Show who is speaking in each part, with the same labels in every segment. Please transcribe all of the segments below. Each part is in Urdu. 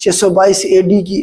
Speaker 1: 622 AD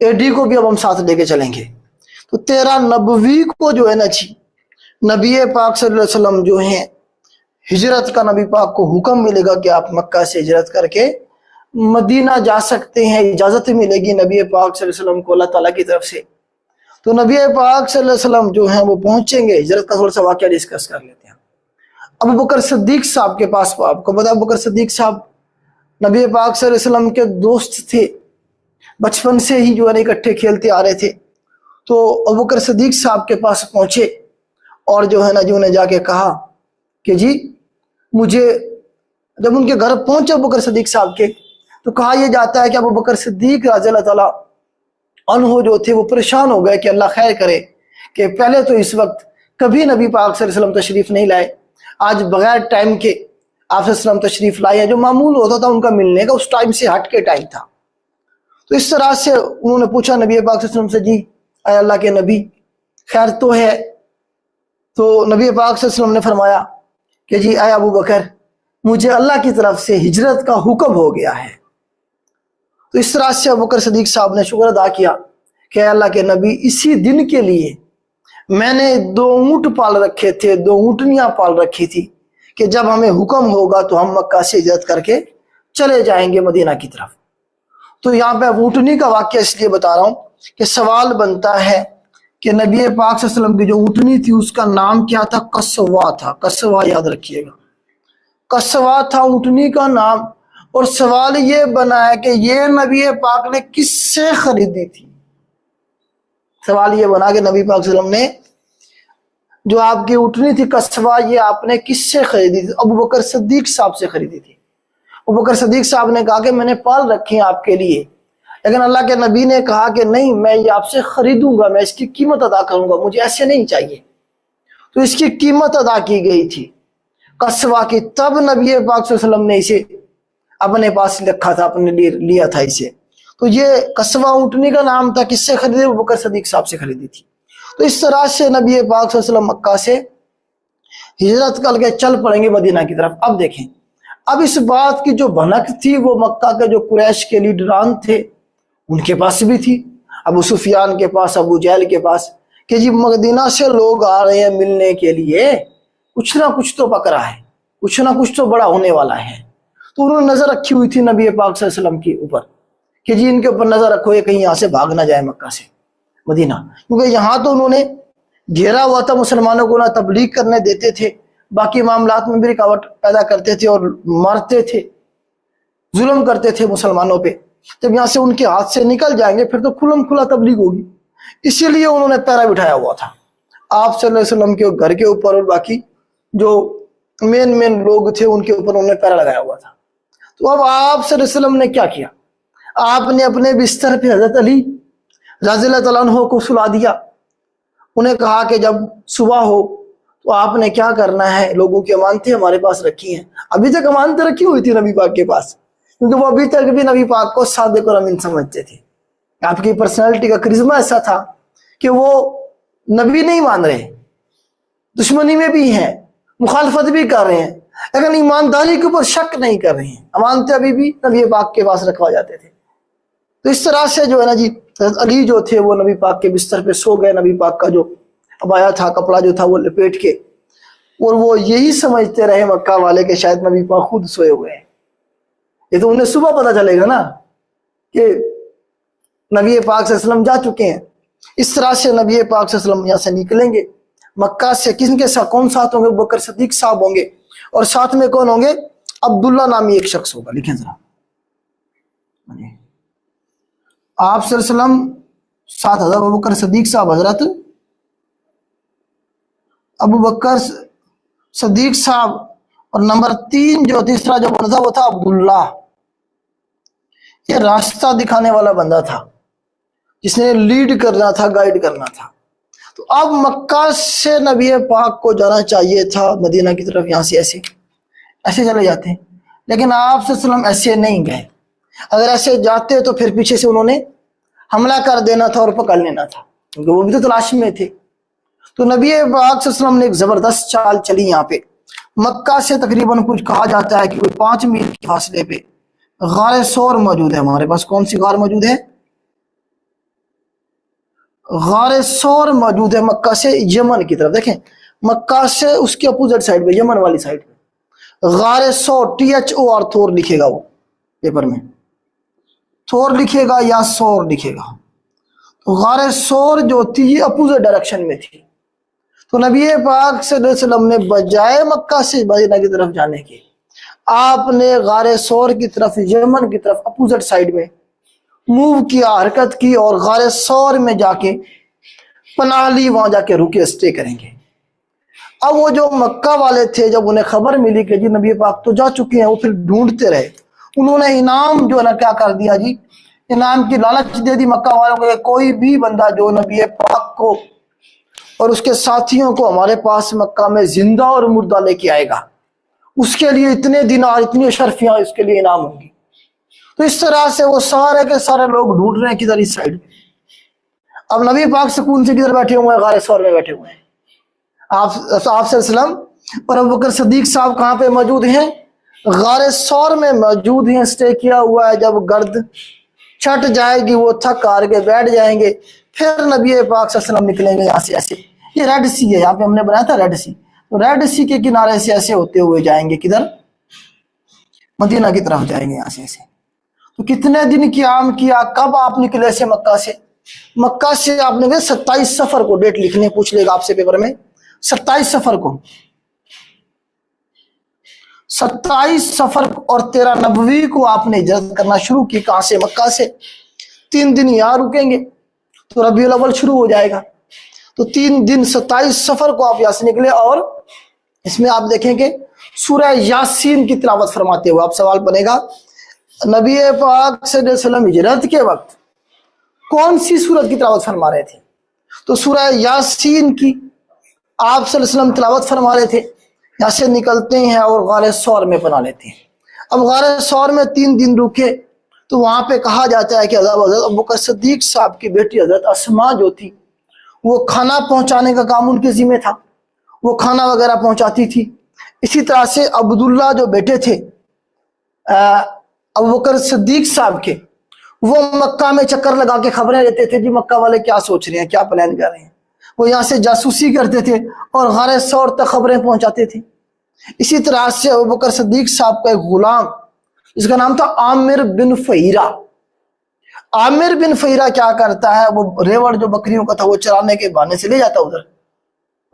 Speaker 1: AD کو بھی اب ہم ساتھ لے کے چلیں گے. تو 13 نبوی کو جو ہے نا جی نبی پاک صلی اللہ علیہ وسلم جو ہیں ہجرت کا نبی پاک کو حکم ملے گا کہ آپ مکہ سے ہجرت کر کے مدینہ جا سکتے ہیں، اجازت ملے گی نبی پاک صلی اللہ علیہ وسلم کو اللہ تعالیٰ کی طرف سے. تو نبی پاک صلی اللہ علیہ وسلم جو ہیں وہ پہنچیں گے. ہجرت کا تھوڑا سا واقعہ ڈسکس کر لیتے ہیں. ابو بکر صدیق صاحب کے پاس، آپ کو پتا ابو بکر صدیق صاحب نبی پاک صلی اللہ علیہ وسلم کے دوست تھے، بچپن سے ہی جو ہے اکٹھے کھیلتے آ رہے تھے. تو ابو بکر صدیق صاحب کے پاس پہنچے اور جو ہے نا جی انہیں جا کے کہا کہ جی مجھے، جب ان کے گھر پہنچے ابو بکر صدیق صاحب کے تو کہا یہ جاتا ہے کہ ابو بکر صدیق رضی اللہ تعالیٰ عنہ جو تھے وہ پریشان ہو گئے کہ اللہ خیر کرے کہ پہلے تو اس وقت کبھی نبی پاک صلی اللہ علیہ وسلم تشریف نہیں لائے، آج بغیر ٹائم کے آپ صلی اللہ علیہ وسلم تشریف لائے ہیں. جو معمول ہوتا تھا ان کا ملنے کا اس ٹائم سے ہٹ کے ٹائم تھا. تو اس طرح سے انہوں نے پوچھا نبی پاک صلی اللہ علیہ وسلم سے جی اے اللہ کے نبی خیر تو ہے؟ تو نبی پاک صلی اللہ علیہ وسلم نے فرمایا کہ جی اے ابو بکر مجھے اللہ کی طرف سے ہجرت کا حکم ہو گیا ہے. تو اس طرح سے ابو بکر صدیق صاحب نے شکر ادا کیا کہ اے اللہ کے نبی اسی دن کے لیے میں نے 2 اونٹ پال رکھے تھے، 2 اونٹنیاں پال رکھی تھی کہ جب ہمیں حکم ہوگا تو ہم مکہ سے ہجرت کر کے چلے جائیں گے مدینہ کی طرف. تو یہاں پہ اونٹنی کا واقعہ اس لیے بتا رہا ہوں کہ سوال بنتا ہے کہ نبی پاک صلی اللہ علیہ وسلم کی جو اونٹنی تھی اس کا نام کیا تھا؟ قصوا تھا. قصوا یاد رکھیے گا، قصوا تھا اونٹنی کا نام. اور سوال یہ بنا ہے کہ یہ نبی پاک نے کس سے خریدی تھی؟ سوال یہ بنا کہ نبی پاک صلی اللہ علیہ وسلم نے جو آپ کی اونٹنی تھی قصوا یہ آپ نے کس سے خریدی تھی؟ ابو بکر صدیق صاحب سے خریدی تھی. ابو بکر صدیق صاحب نے کہا کہ میں نے پال رکھی ہیں آپ کے لیے، لیکن اللہ کے نبی نے کہا کہ نہیں میں یہ آپ سے خریدوں گا، میں اس کی قیمت ادا کروں گا، مجھے ایسے نہیں چاہیے. تو اس کی قیمت ادا کی گئی تھی قصوا کی. تب نبی پاک صلی اللہ علیہ وسلم نے اسے اپنے پاس رکھا تھا، اپنے لیے لیا تھا اسے. تو یہ قصوا اونٹنی کا نام تھا. کس سے خریدی؟ ابو بکر صدیق صاحب سے خریدی تھی. تو اس طرح سے نبی پاک صلی اللہ علیہ وسلم مکہ سے ہجرت کر کے چل پڑیں گے مدینہ کی طرف. اب دیکھیں اب اس بات کی جو بھنک تھی وہ مکہ کے جو قریش کے لیڈران تھے ان کے پاس بھی تھی، ابو سفیان کے پاس، ابو جہل کے پاس، کہ جی مدینہ سے لوگ آ رہے ہیں ملنے کے لیے، کچھ نہ کچھ تو پکڑا ہے، کچھ نہ کچھ تو بڑا ہونے والا ہے. تو انہوں نے نظر رکھی ہوئی تھی نبی پاک صلی اللہ علیہ وسلم کے اوپر کہ جی ان کے اوپر نظر رکھو یہ کہیں یہاں سے بھاگ نہ جائے مکہ سے مدینہ. کیونکہ یہاں تو انہوں نے گھیرا ہوا تھا، مسلمانوں کو نہ تبلیغ کرنے دیتے تھے، باقی معاملات میں بھی رکاوٹ پیدا کرتے تھے اور مارتے تھے، ظلم کرتے تھے مسلمانوں پہ. جب یہاں سے ان کے ہاتھ سے نکل جائیں گے پھر تو کھلم کھلا تبلیغ ہوگی. اسی لیے انہوں نے پیرا بٹھایا ہوا تھا آپ صلی اللہ علیہ وسلم کے گھر کے اوپر، اور باقی جو مین لوگ تھے ان کے اوپر انہوں نے پیرا لگایا ہوا تھا. تو اب آپ صلی اللہ علیہ وسلم نے کیا کیا؟ آپ نے اپنے بستر پہ حضرت علی رضی اللہ تعالیٰ عنہ کو سلا دیا. انہیں کہا کہ جب صبح ہو تو آپ نے کیا کرنا ہے، لوگوں کی امانتیں ہمارے پاس رکھی ہیں. ابھی تک امانتیں رکھی ہوئی تھی نبی پاک کے پاس، کیونکہ وہ ابھی تک بھی نبی پاک کو صادق اور امین سمجھتے تھے. آپ کی پرسنالٹی کا کرزمہ ایسا تھا کہ وہ نبی نہیں مان رہے، دشمنی میں بھی ہیں، مخالفت بھی کر رہے ہیں، لیکن ایمانداری کے اوپر شک نہیں کر رہے ہیں. امانتیں ابھی بھی نبی پاک کے پاس رکھوا جاتے تھے. تو اس طرح سے جو ہے نا جی حضرت علی جو تھے وہ نبی پاک کے بستر پہ سو گئے. نبی پاک کا جو عبایا تھا، کپڑا جو تھا وہ لپیٹ کے، اور وہ یہی سمجھتے رہے مکہ والے کہ شاید نبی پاک خود سوئے ہوئے ہیں. یہ تو انہیں صبح پتہ چلے گا نا کہ نبی پاک صلی اللہ علیہ وسلم جا چکے ہیں. اس طرح سے نبی پاک صلی اللہ علیہ وسلم یہاں سے نکلیں گے مکہ سے. کن کے ساتھ؟ کون ساتھ ہوں گے؟ ابو بکر صدیق صاحب ہوں گے، اور ساتھ میں کون ہوں گے؟ عبداللہ نامی ایک شخص ہوگا. لکھیں ذرا، آپ صلی اللہ علیہ وسلم ساتھ حضرت ابو بکر صدیق صاحب، حضرت ابو بکر صدیق صاحب، اور نمبر 3 جو تیسرا جو بندہ وہ تھا عبداللہ. یہ راستہ دکھانے والا بندہ تھا جس نے لیڈ کرنا تھا، گائیڈ کرنا تھا. تو اب مکہ سے نبی پاک کو جانا چاہیے تھا مدینہ کی طرف، یہاں سے ایسے چلے جاتے ہیں، لیکن آپ صلی اللہ علیہ وسلم ایسے نہیں گئے. اگر ایسے جاتے تو پھر پیچھے سے انہوں نے حملہ کر دینا تھا اور پکڑ لینا تھا، کیونکہ وہ بھی تو تلاش میں تھے. تو نبی پاک صلی اللہ علیہ وسلم نے ایک زبردست چال چلی. یہاں پہ مکہ سے تقریباً کچھ کہا جاتا ہے کہ کوئی 5 میل کے فاصلے پہ غار سور موجود ہے ہمارے پاس. کون سی غار موجود ہے؟ غار سور موجود ہے مکہ سے یمن کی طرف. دیکھیں مکہ سے اس کے اپوزٹ سائڈ پہ یمن والی سائڈ پہ غار سور, THOR تھور لکھے گا وہ پیپر میں, تھور لکھے گا یا سور لکھے گا. تو غار سور جو تھی یہ اپوزٹ ڈائریکشن میں تھی. تو نبی پاک صلی اللہ علیہ وسلم نے بجائے مکہ سے مدینہ کی طرف جانے کے آپ نے غار سور کی طرف یمن کی طرف اپوزٹ سائڈ میں موو کیا, حرکت کی, اور غار سور میں جا کے پناہ لی, وہاں جا کے رکے, اسٹے کریں گے. اب وہ جو مکہ والے تھے جب انہیں خبر ملی کہ جی نبی پاک تو جا چکے ہیں, وہ پھر ڈھونڈتے رہے. انہوں نے انعام جو ہے نا کیا کر دیا جی, انعام کی لالچ دے دی مکہ والوں کو کہ کوئی بھی بندہ جو نبی پاک کو اور اس کے ساتھیوں کو ہمارے پاس مکہ میں زندہ اور مردہ لے کے آئے گا, اس کے لیے اتنے دینار اتنی اشرفیاں اس کے لیے انعام ہوں گی. تو اس طرح سے وہ سارے کے سارے لوگ ڈھونڈ رہے ہیں کدھر, اس سائڈ. اب نبی پاک سکون سے کدھر بیٹھے ہوئے ہیں, غار سور میں بیٹھے ہوئے ہیں. آپ صلی اللہ علیہ وسلم اور ابوبکر صدیق صاحب کہاں پہ موجود ہیں, غار سور میں موجود ہیں, اسٹے کیا ہوا ہے. جب گرد چھٹ جائے گی وہ تھک ہار کے بیٹھ جائیں گے, پھر نبی پاک صلی اللہ علیہ وسلم نکلیں گے یہاں سے. ایسے یہ ریڈ سی ہے, یہاں پہ ہم نے بنایا تھا ریڈ سی, تو ریڈ سی کے کنارے سے ایسے ہوتے ہوئے جائیں گے کدھر, مدینہ کی طرف جائیں گے یہاں سے ایسے. تو کتنے دن قیام کیا, کب آپ نکلے سے مکہ سے, مکہ سے آپ نے 27 سفر کو, ڈیٹ لکھنے پوچھ لے گا آپ سے پیپر میں, 27 سفر کو, 27 سفر اور 13 نبوی کو آپ نے ہجرت کرنا شروع کی. کہاں سے, مکہ سے. 3 دن یہاں رکیں گے تو ربیع الاول شروع ہو جائے گا. تو 3 دن 27 سفر کو آپ یہاں سے نکلے, اور اس میں آپ دیکھیں کہ سورہ یاسین کی تلاوت فرماتے ہوئے. آپ سوال بنے گا نبی پاک صلی اللہ علیہ وسلم ہجرت کے وقت کون سی سورت کی تلاوت فرما رہے تھے, تو سورہ یاسین کی آپ صلی اللہ علیہ وسلم تلاوت فرما رہے تھے. یہاں سے نکلتے ہیں اور غار سور میں پناہ لیتے ہیں. اب غار سور میں 3 دن رکے تو وہاں پہ کہا جاتا ہے کہ حضرت ابوبکر صدیق صاحب کی بیٹی حضرت اسماء جو تھی وہ کھانا پہنچانے کا کام ان کے ذمہ تھا, وہ کھانا وغیرہ پہنچاتی تھی. اسی طرح سے عبداللہ جو بیٹے تھے ابوبکر صدیق صاحب کے, وہ مکہ میں چکر لگا کے خبریں لیتے تھے جی مکہ والے کیا سوچ رہے ہیں, کیا پلان کر رہے ہیں. وہ یہاں سے جاسوسی کرتے تھے اور غار سور تک خبریں پہنچاتے تھے. اسی طرح سے ابوبکر صدیق صاحب کا ایک غلام جس کا نام تھا عامر بن فہیرہ. عامر بن فہیرہ کیا کرتا ہے, وہ ریوڑ جو بکریوں کا تھا وہ چرانے کے بہانے سے لے جاتا ادھر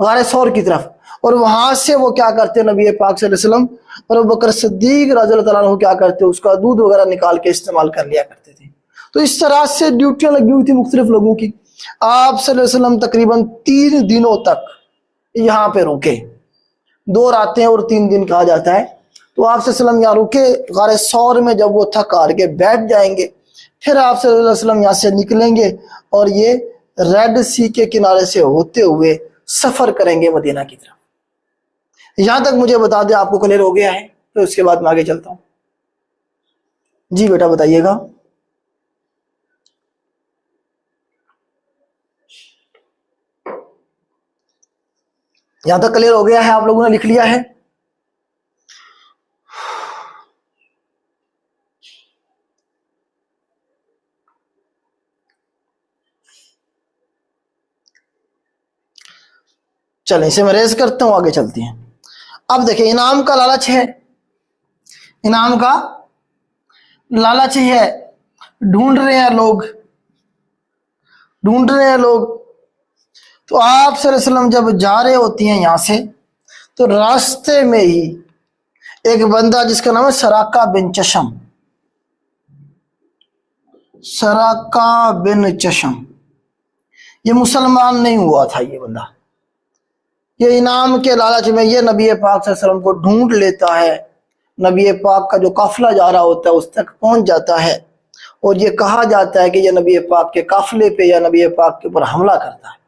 Speaker 1: غار سور کی طرف, اور وہاں سے وہ کیا کرتے نبی پاک صلی اللہ علیہ وسلم اور ابوبکر صدیق رضی اللہ تعالیٰ عنہ کیا کرتے, اس کا دودھ وغیرہ نکال کے استعمال کر لیا کرتے تھے. تو اس طرح سے ڈیوٹیاں لگی ہوئی تھی مختلف لوگوں کی. آپ صلی اللہ علیہ وسلم تقریباً 3 دنوں تک یہاں پہ رکے, 2 راتیں اور 3 دن کہا جاتا ہے. تو آپ صلی اللہ علیہ وسلم یہاں رکے غار سور میں. جب وہ تھک ہار کے بیٹھ جائیں گے پھر آپ صلی اللہ علیہ وسلم یہاں سے نکلیں گے اور یہ ریڈ سی کے کنارے سے ہوتے ہوئے سفر کریں گے مدینہ کی طرف. یہاں تک مجھے بتا دیں آپ کو کلیئر ہو گیا ہے, پھر اس کے بعد میں آگے چلتا ہوں. جی بیٹا بتائیے گا. یہاں تک کلیئر ہو گیا ہے, آپ لوگوں نے لکھ لیا ہے. چلیں اسے میں ریز کرتا ہوں, آگے چلتے ہیں. اب دیکھیں انعام کا لالچ ہے, انعام کا لالچ ہے, ڈھونڈ رہے ہیں لوگ, ڈھونڈ رہے ہیں لوگ. تو آپ صلی اللہ علیہ وسلم جب جا رہے ہوتی ہیں یہاں سے تو راستے میں ہی ایک بندہ جس کا نام ہے سراقہ بن چشم, سراقہ بن چشم, یہ مسلمان نہیں ہوا تھا. یہ بندہ یہ انعام کے لالچ میں یہ نبی پاک صلی اللہ علیہ وسلم کو ڈھونڈ لیتا ہے. نبی پاک کا جو قافلہ جا رہا ہوتا ہے اس تک پہنچ جاتا ہے, اور یہ کہا جاتا ہے کہ یہ نبی پاک کے قافلے پہ یا نبی پاک کے اوپر حملہ کرتا ہے.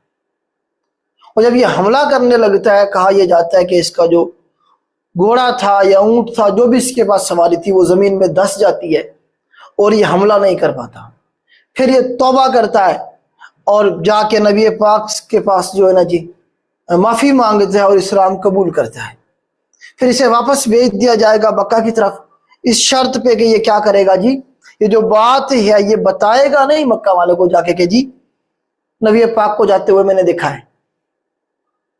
Speaker 1: اور جب یہ حملہ کرنے لگتا ہے, کہا یہ جاتا ہے کہ اس کا جو گھوڑا تھا یا اونٹ تھا, جو بھی اس کے پاس سواری تھی, وہ زمین میں دھس جاتی ہے اور یہ حملہ نہیں کر پاتا. پھر یہ توبہ کرتا ہے اور جا کے نبی پاک کے پاس جو ہے نا جی معافی مانگتا ہے اور اسلام قبول کرتا ہے. پھر اسے واپس بھیج دیا جائے گا مکہ کی طرف, اس شرط پہ کہ یہ کیا کرے گا جی, یہ جو بات ہے یہ بتائے گا نہیں مکہ والوں کو جا کے کہ جی نبی پاک کو جاتے ہوئے میں نے دیکھا ہے،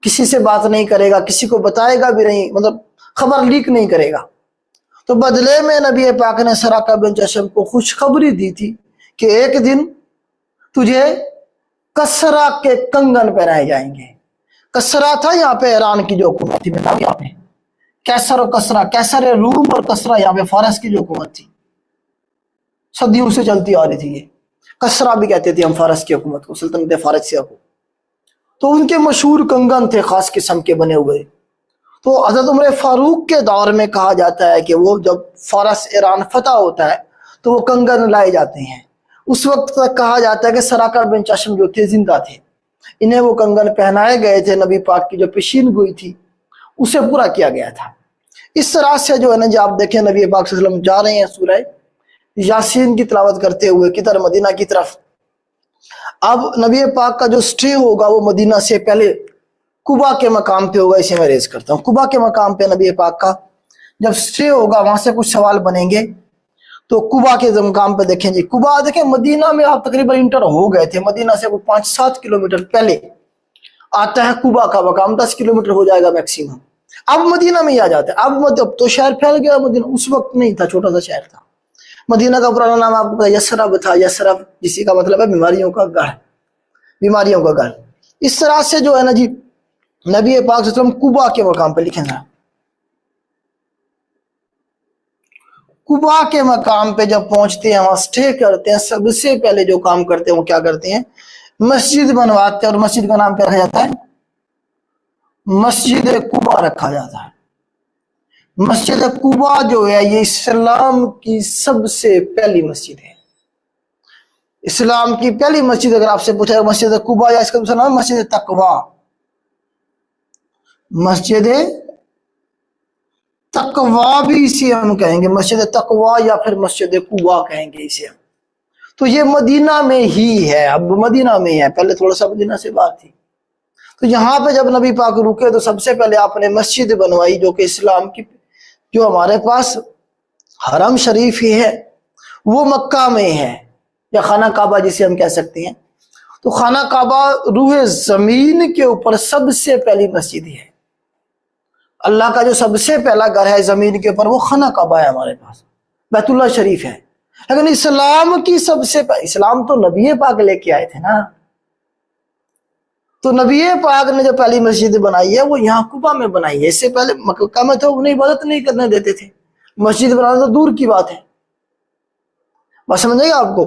Speaker 1: کسی سے بات نہیں کرے گا، کسی کو بتائے گا بھی نہیں، مطلب خبر لیک نہیں کرے گا۔ تو بدلے میں نبی پاک نے سراقہ بن جشم کو خوشخبری دی تھی کہ ایک دن تجھے کسرا کے کنگن پہنائے جائیں گے۔ کسرا تھا یہاں پہ ایران کی جو حکومت تھی، یہاں پہ کیسر اور کسرا، کیسر روم اور کسرا یہاں پہ فارس کی جو حکومت تھی، صدیوں سے چلتی آ رہی تھی۔ یہ کسرا بھی کہتے تھے ہم فارس کی حکومت کو، سلطنت فارسیہ کو۔ تو ان کے مشہور کنگن تھے خاص قسم کے بنے ہوئے۔ تو حضرت عمر فاروق کے دور میں کہا جاتا ہے کہ وہ جب فارس ایران فتح ہوتا ہے تو وہ کنگن لائے جاتے ہیں۔ اس وقت تک کہا جاتا ہے کہ سراقہ بن جشم جو تھے زندہ تھے، انہیں وہ کنگن پہنائے گئے تھے، نبی پاک کی جو پیشین گوئی تھی اسے پورا کیا گیا تھا۔ اس طرح سے جو ہے نا جی آپ دیکھیں نبی پاک صلی اللہ علیہ وسلم جا رہے ہیں سورہ یاسین کی تلاوت کرتے ہوئے کدھر؟ مدینہ کی طرف۔ اب نبی پاک کا جو سٹے ہوگا وہ مدینہ سے پہلے قبا کے مقام پہ ہوگا، اسے میں ریز کرتا ہوں۔ قبا کے مقام پہ نبی پاک کا جب سٹے ہوگا وہاں سے کچھ سوال بنیں گے۔ تو قبا کے مقام پہ دیکھیں جی، قبا دیکھیں مدینہ میں آپ تقریباً انٹر ہو گئے تھے، مدینہ سے وہ 5-7 کلومیٹر پہلے آتا ہے قبا کا مقام، 10 کلومیٹر ہو جائے گا میکسیمم۔ اب مدینہ میں ہی آ جاتا ہے۔ اب تو شہر پھیل گیا مدینہ، اس وقت نہیں تھا، چھوٹا سا شہر تھا۔ مدینہ کا پرانا نام آپ کو پتا یثرب تھا، یثرب جسی کا مطلب ہے بیماریوں کا گھر، بیماریوں کا گھر۔ اس طرح سے جو ہے نا جی نبی پاک صلی اللہ علیہ وسلم قبا کے مقام پہ لکھیں گا۔ قبا کے مقام پہ جب پہنچتے ہیں وہاں سٹے کرتے ہیں، سب سے پہلے جو کام کرتے ہیں وہ کیا کرتے ہیں؟ مسجد بنواتے ہیں، اور مسجد کا نام کیا رکھا جاتا ہے؟ مسجد قبا رکھا جاتا ہے۔ مسجد قبا جو ہے یہ اسلام کی سب سے پہلی مسجد ہے۔ اسلام کی پہلی مسجد اگر آپ سے پوچھا مسجد قبا یا اس کا دوسرا نام مسجد تقوی، مسجد تقوی بھی اسے ہم کہیں گے، مسجد تقوی یا پھر مسجد قبا کہیں گے اسے ہم۔ تو یہ مدینہ میں ہی ہے، اب مدینہ میں ہے، پہلے تھوڑا سا مدینہ سے بات تھی۔ تو یہاں پہ جب نبی پاک رکے تو سب سے پہلے آپ نے مسجد بنوائی، جو کہ اسلام کی جو ہمارے پاس حرم شریف ہی ہے وہ مکہ میں ہے، یا خانہ کعبہ جسے ہم کہہ سکتے ہیں۔ تو خانہ کعبہ روح زمین کے اوپر سب سے پہلی مسجد ہے۔ اللہ کا جو سب سے پہلا گھر ہے زمین کے اوپر وہ خانہ کعبہ ہے ہمارے پاس، بیت اللہ شریف ہے۔ لیکن اسلام کی سب سے اسلام تو نبی پاک لے کے آئے تھے نا، تو نبی پاک نے جو پہلی مسجد بنائی ہے وہ یہاں قبا میں بنائی ہے۔ اس سے پہلے مکہ میں تو انہیں عبادت نہیں کرنے دیتے تھے، مسجد بنانا تو دور کی بات ہے۔ بات سمجھے گا آپ کو؟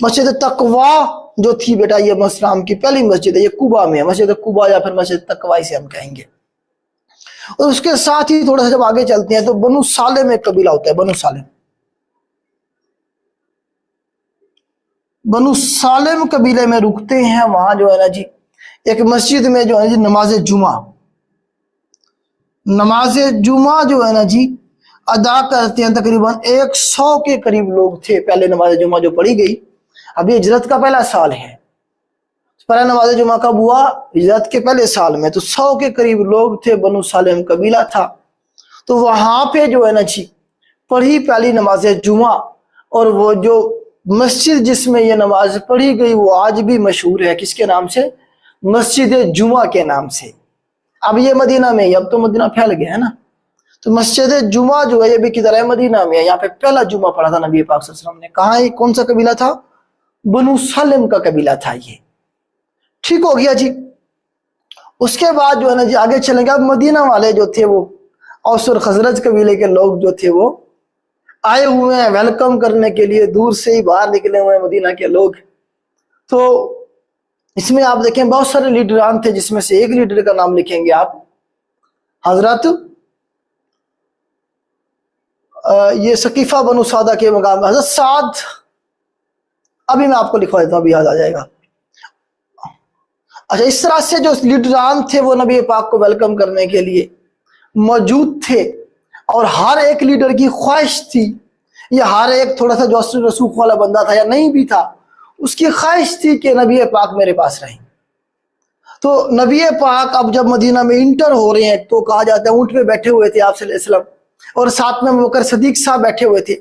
Speaker 1: مسجد تقوی جو تھی بیٹا یہ اسلام کی پہلی مسجد ہے، یہ قبا میں ہے، مسجد قبا یا پھر مسجد تقوی سے ہم کہیں گے۔ اور اس کے ساتھ ہی تھوڑا سا جب آگے چلتے ہیں تو بنو سالم ایک قبیلہ ہوتا ہے، بنو سالم۔ بنو سالم قبیلے میں رکتے ہیں، وہاں جو ہے نا جی ایک مسجد میں جو ہے جی نماز جمعہ جو ہے نا جی ادا کرتے ہیں۔ تقریباً 100 کے قریب لوگ تھے پہلے نماز جمعہ جو پڑھی گئی۔ اب یہ ہجرت کا پہلا سال ہے، پہلا نماز جمعہ کب ہوا؟ ہجرت کے پہلے سال میں۔ تو 100 کے قریب لوگ تھے، بنو سالم قبیلہ تھا۔ تو وہاں پہ جو ہے نا جی پڑھی پہلی نماز جمعہ، اور وہ جو مسجد جس میں یہ نماز پڑھی گئی وہ آج بھی مشہور ہے، کس کے نام سے؟ مسجد جمعہ کے نام سے۔ اب یہ مدینہ میں ہی، اب تو مدینہ پھیل گیا ہے نا، تو مسجد جمعہ جو ہے یہ بھی کدھر ہے؟ مدینہ میں ہے۔ یہاں پہ پہلا جمعہ پڑھا تھا نبی پاک صلی اللہ علیہ وسلم نے۔ کہاں ہے؟ کون سا قبیلہ تھا؟ بنو سالم کا قبیلہ تھا یہ۔ ٹھیک ہو گیا جی۔ اس کے بعد جو ہے نا جی آگے چلیں گے۔ اب مدینہ والے جو تھے وہ اوس اور خزرج قبیلے کے لوگ جو تھے وہ آئے ہوئے ہیں ویلکم کرنے کے لیے، دور سے ہی باہر نکلے ہوئے ہیں مدینہ کے لوگ۔ تو اس میں آپ دیکھیں بہت سارے لیڈران تھے، جس میں سے ایک لیڈر کا نام لکھیں گے آپ، حضرت یہ ثقیفہ بنو سعدہ کے مقام حضرت سعد، ابھی میں آپ کو لکھوا دیتا ہوں، ابھی یاد آ جائے گا۔ اچھا، اس طرح سے جو لیڈران تھے وہ نبی پاک کو ویلکم کرنے کے لیے موجود تھے، اور ہر ایک لیڈر کی خواہش تھی، یا ہر ایک تھوڑا سا جو اثر رسوخ والا بندہ تھا یا نہیں بھی تھا، اس کی خواہش تھی کہ نبی پاک میرے پاس رہیں۔ تو نبی پاک اب جب مدینہ میں انٹر ہو رہے ہیں تو کہا جاتا ہے اونٹ پہ بیٹھے ہوئے تھے آپ صلی اللہ علیہ وسلم، اور ساتھ میں ابوبکر صدیق صاحب بیٹھے ہوئے تھے۔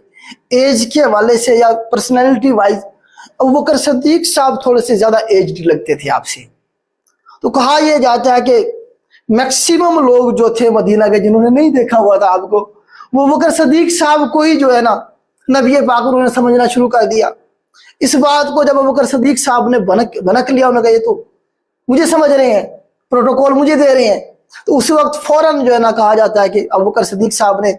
Speaker 1: ایج کے حوالے سے یا پرسنالٹی وائز ابوبکر صدیق صاحب تھوڑے سے زیادہ ایجڈ لگتے تھے آپ سے. تو کہا یہ جاتا ہے کہ میکسیمم لوگ جو تھے مدینہ کے جنہوں نے نہیں دیکھا ہوا تھا آپ کو, وہ ابوبکر صدیق صاحب کو ہی جو ہے نا نبی پاک انہوں نے سمجھنا شروع کر دیا. اس بات کو جب ابوبکر صدیق صاحب نے بنک لیا, انہوں نے کہا یہ تو مجھے سمجھ رہے ہیں, پروٹوکول مجھے دے رہے ہیں, تو اس وقت فوراً جو ہے نا کہا جاتا ہے کہ ابوبکر صدیق صاحب نے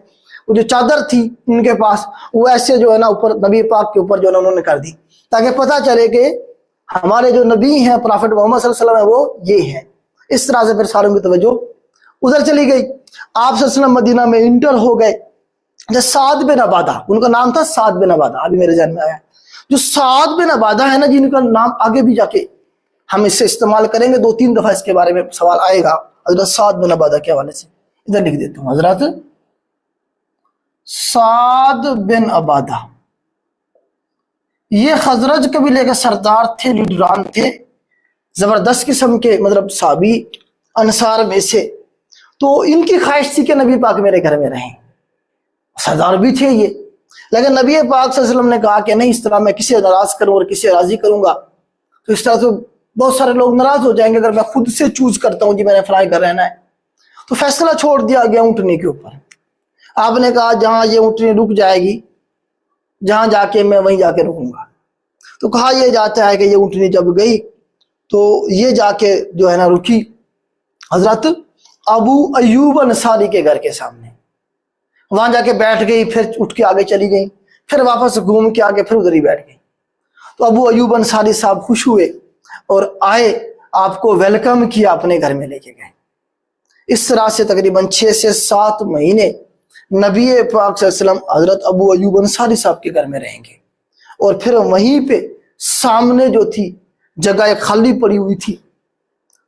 Speaker 1: وہ جو چادر تھی ان کے پاس وہ ایسے جو ہے نا اوپر نبی پاک کے اوپر جو ہے نا انہوں نے کر دی, تاکہ پتہ چلے کہ ہمارے جو نبی ہیں پرافٹ محمد صلی اللہ علیہ وسلم ہے وہ یہ ہیں. اس طرح سے پھر ساروں کی توجہ ادھر چلی گئی. آپ صلی اللہ علیہ وسلم مدینہ میں انٹر ہو گئے. جو سعد بن عبادہ, ان کا نام تھا سعد بن عبادہ, ابھی میرے ذہن میں آیا, جو سعد بن عبادہ ہے نا جن کا نام آگے بھی جا کے ہم اس سے استعمال کریں گے, 2-3 دفعہ اس کے بارے میں سوال آئے گا حضرت سعد بن عبادہ کے حوالے سے. ادھر لکھ دیتا ہوں, حضرت سعد بن عبادہ یہ خزرج قبیلے کے سردار تھے, لیڈران تھے, زبردست قسم کے مطلب صحابی انصار میں سے. تو ان کی خواہش تھی کہ نبی پاک میرے گھر میں رہیں, سردار بھی تھے یہ, لیکن نبی پاک صلی اللہ علیہ وسلم نے کہا کہ نہیں, اس طرح میں کسے ناراض کروں اور کسے راضی کروں گا تو اس طرح سے بہت سارے لوگ ناراض ہو جائیں گے اگر میں خود سے چوز کرتا ہوں جی میں نے فلاں گھر رہنا ہے. تو فیصلہ چھوڑ دیا گیا اونٹنی کے اوپر. آپ نے کہا جہاں یہ اونٹنی رک جائے گی, جہاں جا کے میں وہیں جا کے رکوں گا. تو کہا یہ جاتا ہے کہ یہ اونٹنی جب گئی تو یہ جا کے جو ہے نا رکی حضرت ابو ایوب انصاری کے گھر کے سامنے. وہاں جا کے بیٹھ گئی, پھر اٹھ کے آگے چلی گئی, پھر واپس گھوم کے آگے پھر ادھر ہی بیٹھ گئی. تو ابو ایوب انصاری صاحب خوش ہوئے اور آئے, آپ کو ویلکم کیا, اپنے گھر میں لے کے گئے. اس طرح سے تقریباً 6 سے 7 مہینے نبی پاک صلی اللہ علیہ وسلم حضرت ابو ایوب انصاری صاحب کے گھر میں رہیں گے. اور پھر وہیں پہ سامنے جو تھی جگہ ایک خالی پڑی ہوئی تھی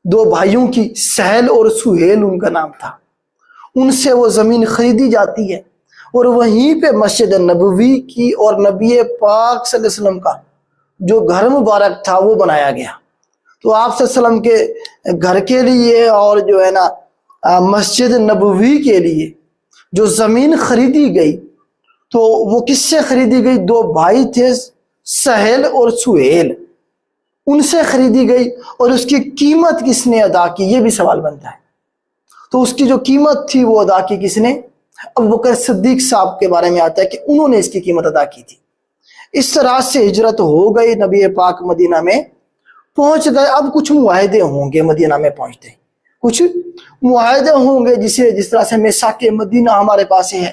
Speaker 1: 2 بھائیوں کی, سہل اور سہیل ان کا نام تھا, ان سے وہ زمین خریدی جاتی ہے اور وہیں پہ مسجد نبوی کی اور نبی پاک صلی اللہ علیہ وسلم کا جو گھر مبارک تھا وہ بنایا گیا. تو آپ صلی اللہ علیہ وسلم کے گھر کے لیے اور جو ہے نا مسجد نبوی کے لیے جو زمین خریدی گئی تو وہ کس سے خریدی گئی؟ 2 بھائی تھے سہیل اور سہیل, ان سے خریدی گئی. اور اس کی قیمت کس نے ادا کی یہ بھی سوال بنتا ہے. تو اس کی جو قیمت تھی وہ ادا کی کس نے؟ ابوبکر صدیق صاحب کے بارے میں آتا ہے کہ انہوں نے اس کی قیمت ادا کی تھی. اس طرح سے ہجرت ہو گئی, نبی پاک مدینہ میں پہنچ گئے. اب کچھ معاہدے ہوں گے مدینہ میں پہنچتے, کچھ معاہدے ہوں گے جس طرح سے میثاق مدینہ ہمارے پاس ہے,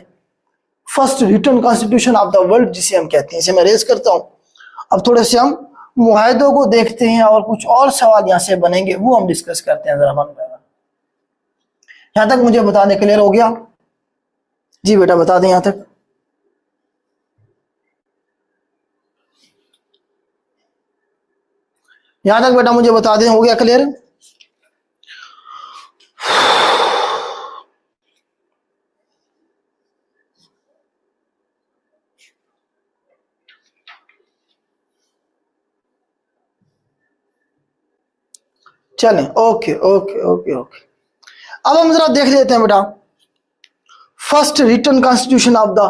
Speaker 1: first written constitution of the world جسے ہم کہتے ہیں. اسے میں ریز کرتا ہوں. اب تھوڑے سے ہم معاہدوں کو دیکھتے ہیں اور کچھ اور سوال یہاں سے بنیں گے وہ ہم ڈسکس کرتے ہیں. ذرا یہاں تک مجھے بتا دیں, کلیئر ہو گیا؟ جی بیٹا بتا دیں یہاں تک. یہاں تک بیٹا مجھے بتا دیں, ہو گیا کلیئر؟ چلیں, اوکے اوکے اوکے اوکے. اب ہم ذرا دیکھ لیتے ہیں بیٹا first written constitution of the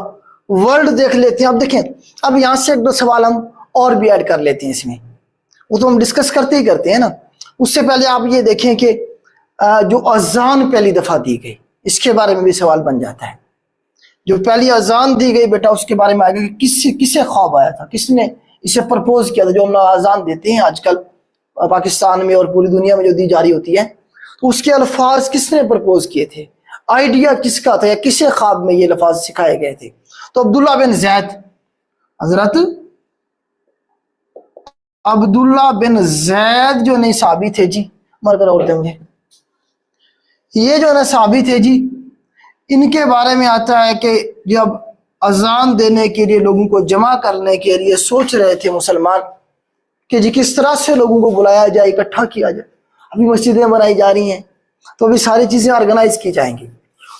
Speaker 1: world دیکھ لیتے ہیں. اب دیکھیں, اب یہاں سے 1-2 سوال ہم اور بھی ایڈ کر لیتے ہیں اس میں, وہ تو ہم ڈسکس کرتے ہی کرتے ہیں نا. اس سے پہلے آپ یہ دیکھیں کہ جو اذان پہلی دفعہ دی گئی اس کے بارے میں بھی سوال بن جاتا ہے. جو پہلی اذان دی گئی بیٹا اس کے بارے میں آئے گا کہ کسے خواب آیا تھا, کس نے اسے پرپوز کیا تھا. جو ہم اذان دیتے ہیں آج کل پاکستان میں اور پوری دنیا میں جو دی جا رہی ہوتی ہے, تو اس کے الفاظ کس نے پرپوز کیے تھے, آئیڈیا کس کا تھا, یا کسے خواب میں یہ لفظ سکھائے گئے تھے؟ تو عبداللہ بن زید, حضرت عبداللہ بن زید جو نہیں صحابی تھے جی, مر کر اور دیں مجھے, یہ جو نا صحابی تھے جی, ان کے بارے میں آتا ہے کہ جب اذان دینے کے لیے لوگوں کو جمع کرنے کے لیے سوچ رہے تھے مسلمان کہ جی کس طرح سے لوگوں کو بلایا جائے, اکٹھا کیا جائے. ابھی مسجدیں بنائی جا رہی ہیں تو ابھی ساری چیزیں آرگنائز کی جائیں گی.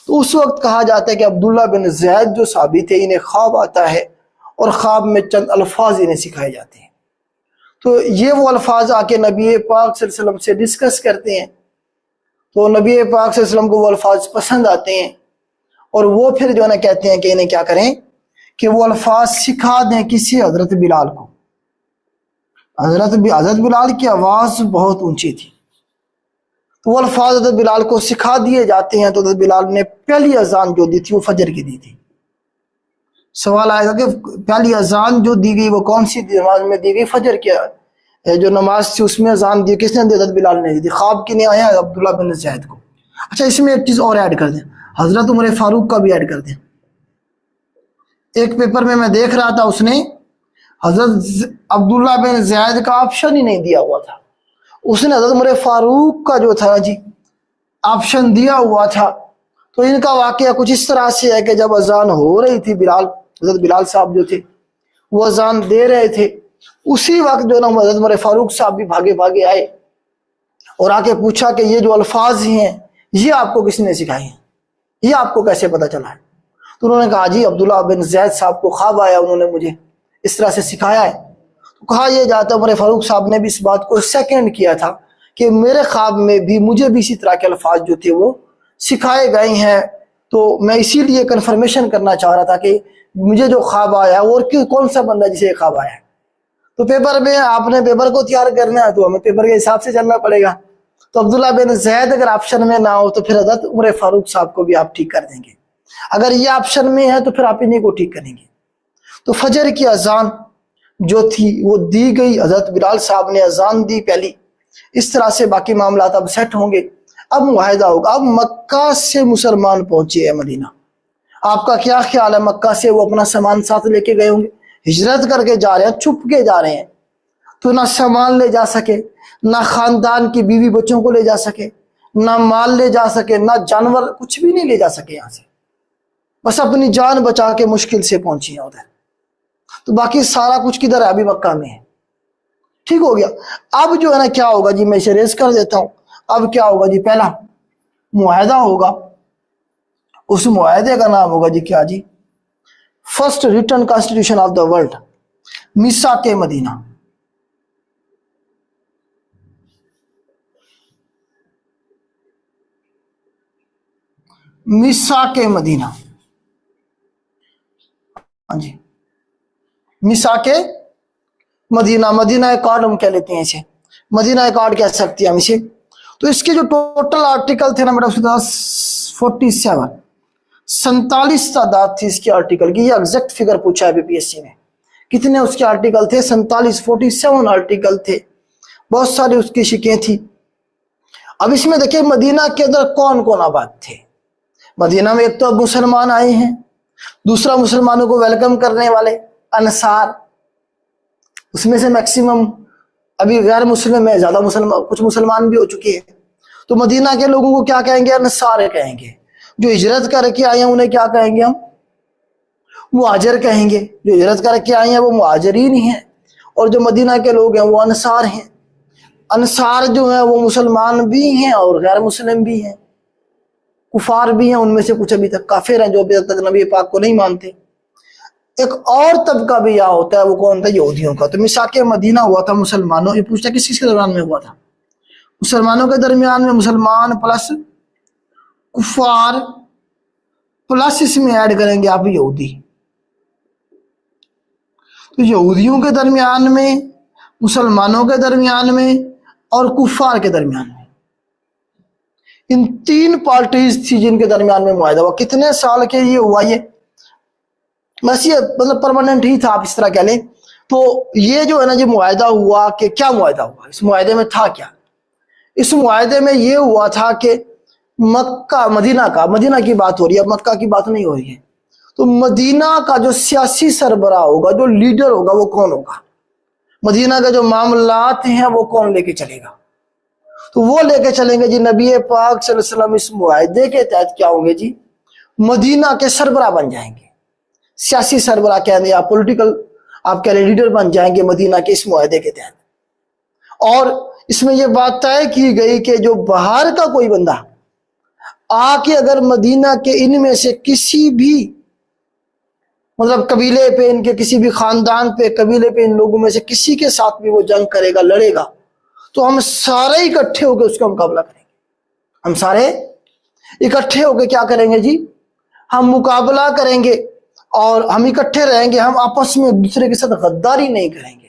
Speaker 1: تو اس وقت کہا جاتا ہے کہ عبداللہ بن زید جو صحابی تھے انہیں خواب آتا ہے اور خواب میں چند الفاظ انہیں سکھائے جاتے ہیں. تو یہ وہ الفاظ آ کے نبی پاک صلی اللہ علیہ وسلم سے ڈسکس کرتے ہیں. تو نبی پاک صلی اللہ علیہ وسلم کو وہ الفاظ پسند آتے ہیں اور وہ پھر جو ہے نا کہتے ہیں کہ انہیں کیا کریں کہ وہ الفاظ سکھا دیں کسی حضرت بلال کو. حضرت بلال کی آواز بہت اونچی تھی، تو وہ الفاظ حضرت بلال کو سکھا دیے جاتے ہیں. تو حضرت بلال نے پہلی اذان جو دی تھی وہ فجر کی دی تھی. سوال آئے گا کہ پہلی اذان جو دی گئی وہ کون سی نماز میں دی گئی؟ فجر کی جو نماز تھی اس میں اذان دی. کس نے دی؟ حضرت بلال نے دی. خواب کی نہیں آیا عبداللہ بن زید کو. اچھا اس میں ایک چیز اور ایڈ کر دیں، حضرت عمر فاروق کا بھی ایڈ کر دیں. ایک پیپر میں دیکھ رہا تھا، اس نے حضرت عبداللہ بن زید کا آپشن ہی نہیں دیا ہوا تھا، اس نے حضرت عمر فاروق کا جو تھا جی آپشن دیا ہوا تھا. تو ان کا واقعہ کچھ اس طرح سے ہے کہ جب اذان ہو رہی تھی، حضرت بلال صاحب جو تھے وہ اذان دے رہے تھے، اسی وقت جو نا حضرت عمر فاروق صاحب بھی بھاگے بھاگے آئے اور آ کے پوچھا کہ یہ جو الفاظ ہیں یہ آپ کو کس نے سکھائے ہیں، یہ آپ کو کیسے پتہ چلا ہے؟ تو انہوں نے کہا جی عبداللہ بن زید صاحب کو خواب آیا، انہوں نے مجھے اس طرح سے سکھایا ہے. تو کہا یہ جاتا عمر فاروق صاحب نے بھی اس بات کو سیکنڈ کیا تھا کہ میرے خواب میں بھی مجھے بھی اسی طرح کے الفاظ جو تھے وہ سکھائے گئے ہیں. تو میں اسی لیے کنفرمیشن کرنا چاہ رہا تھا کہ مجھے جو خواب آیا ہے اور کون سا بندہ جسے یہ خواب آیا ہے. تو پیپر میں آپ نے پیپر کو تیار کرنا ہے تو ہمیں پیپر کے حساب سے چلنا پڑے گا. تو عبداللہ بن زید اگر آپشن میں نہ ہو تو پھر حضرت عمر فاروق صاحب کو بھی آپ ٹھیک کر دیں گے. اگر یہ آپشن میں ہے تو پھر آپ انہیں کو ٹھیک کریں گے. تو فجر کی اذان جو تھی وہ دی گئی، حضرت بلال صاحب نے اذان دی پہلی. اس طرح سے باقی معاملات اب سیٹ ہوں گے. اب معاہدہ ہوگا. اب مکہ سے مسلمان پہنچے ہیں مدینہ. آپ کا کیا خیال ہے؟ مکہ سے وہ اپنا سامان ساتھ لے کے گئے ہوں گے، ہجرت کر کے جا رہے ہیں، چھپ کے جا رہے ہیں، تو نہ سامان لے جا سکے، نہ خاندان کی بیوی بچوں کو لے جا سکے، نہ مال لے جا سکے، نہ جانور، کچھ بھی نہیں لے جا سکے یہاں سے. بس اپنی جان بچا کے مشکل سے پہنچی ہیں ادھر. تو باقی سارا کچھ کدھر ہے؟ ابھی مکہ میں ہے. ٹھیک ہو گیا. اب جو ہے نا کیا ہوگا جی، میں اسے ریز کر دیتا ہوں. اب کیا ہوگا جی؟ پہلا معاہدہ ہوگا. اس معاہدے کا نام ہوگا جی کیا جی؟ First written constitution of the world, میثاق مدینہ. میثاق مدینہ، ہاں جی میثاق مدینہ، مدینہ کارڈ ہم کہہ لیتے ہیں اسے، مدینہ کارڈ کہہ سکتے ہیں ہم اسے. تو اس کے جو ٹوٹل آرٹیکل تھے نا میرا 47 تعداد تھی اس کے آرٹیکل کی. یہ ایگزیکٹ فگر پوچھا ہے BPSC میں، کتنے اس کے آرٹیکل تھے؟ 47 آرٹیکل تھے. بہت ساری اس کی شکیں تھی. اب اس میں دیکھیں مدینہ کے اندر کون کون آباد تھے. مدینہ میں ایک تو اب مسلمان آئے ہیں، دوسرا مسلمانوں کو ویلکم کرنے والے انصار، اس میں سے میکسیمم ابھی غیر مسلم ہے، زیادہ مسلمان، کچھ مسلمان بھی ہو چکے ہیں. تو مدینہ کے لوگوں کو کیا کہیں گے؟ انصار کہیں گے. جو ہجرت کر کے آئے ہیں انہیں کیا کہیں گے؟ ہم مہاجر کہیں گے. جو ہجرت کر کے آئے ہیں وہ مہاجرین ہی ہیں، اور جو مدینہ کے لوگ ہیں وہ انصار ہیں. انصار جو ہیں وہ مسلمان بھی ہیں اور غیر مسلم بھی ہیں، کفار بھی ہیں، ان میں سے کچھ ابھی تک کافر ہیں جو ابھی تک نبی پاک کو نہیں مانتے. ایک اور طبقہ بھی یہاں ہوتا ہے، وہ کون تھا؟ یہودیوں کا. تو میثاق مدینہ ہوا تھا مسلمانوں، یہ پوچھتا کس کے درمیان میں ہوا تھا؟ مسلمانوں کے درمیان میں. مسلمان پلس کفار پلس اس میں ایڈ کریں گے آپ یہودی. تو یہودیوں کے درمیان میں، مسلمانوں کے درمیان میں اور کفار کے درمیان میں، ان تین پارٹیز تھی جن کے درمیان میں معاہدہ ہوا. کتنے سال کے یہ ہوا؟ یہ بس یہ مطلب پرماننٹ ہی تھا، آپ اس طرح کہہ لیں. تو یہ جو ہے نا یہ معاہدہ ہوا کہ کیا معاہدہ ہوا؟ اس معاہدے میں تھا کیا؟ اس معاہدے میں یہ ہوا تھا کہ مکہ، مدینہ کی بات ہو رہی ہے، مکہ کی بات نہیں ہو رہی ہے. تو مدینہ کا جو سیاسی سربراہ ہوگا، جو لیڈر ہوگا، وہ کون ہوگا؟ مدینہ کے جو معاملات ہیں وہ کون لے کے چلے گا؟ تو وہ لے کے چلیں گے جی نبی پاک صلی اللہ علیہ وسلم. اس معاہدے کے تحت کیا ہوں گے جی؟ مدینہ کے سربراہ بن جائیں گے، سیاسی سربراہ کہہ دیں، آپ پولیٹیکل آپ کہہ رہے لیڈر بن جائیں گے مدینہ کے اس معاہدے کے تحت. اور اس میں یہ بات طے کی گئی کہ جو باہر کا کوئی بندہ آ کے اگر مدینہ کے ان میں سے کسی بھی مطلب قبیلے پہ، ان کے کسی بھی خاندان پہ، قبیلے پہ، ان لوگوں میں سے کسی کے ساتھ بھی وہ جنگ کرے گا، لڑے گا، تو ہم سارے اکٹھے ہو کے اس کا مقابلہ کریں گے. ہم سارے اکٹھے ہو کے کیا کریں گے جی؟ ہم مقابلہ کریں گے اور ہم اکٹھے رہیں گے. ہم آپس میں ایک دوسرے کے ساتھ غداری نہیں کریں گے،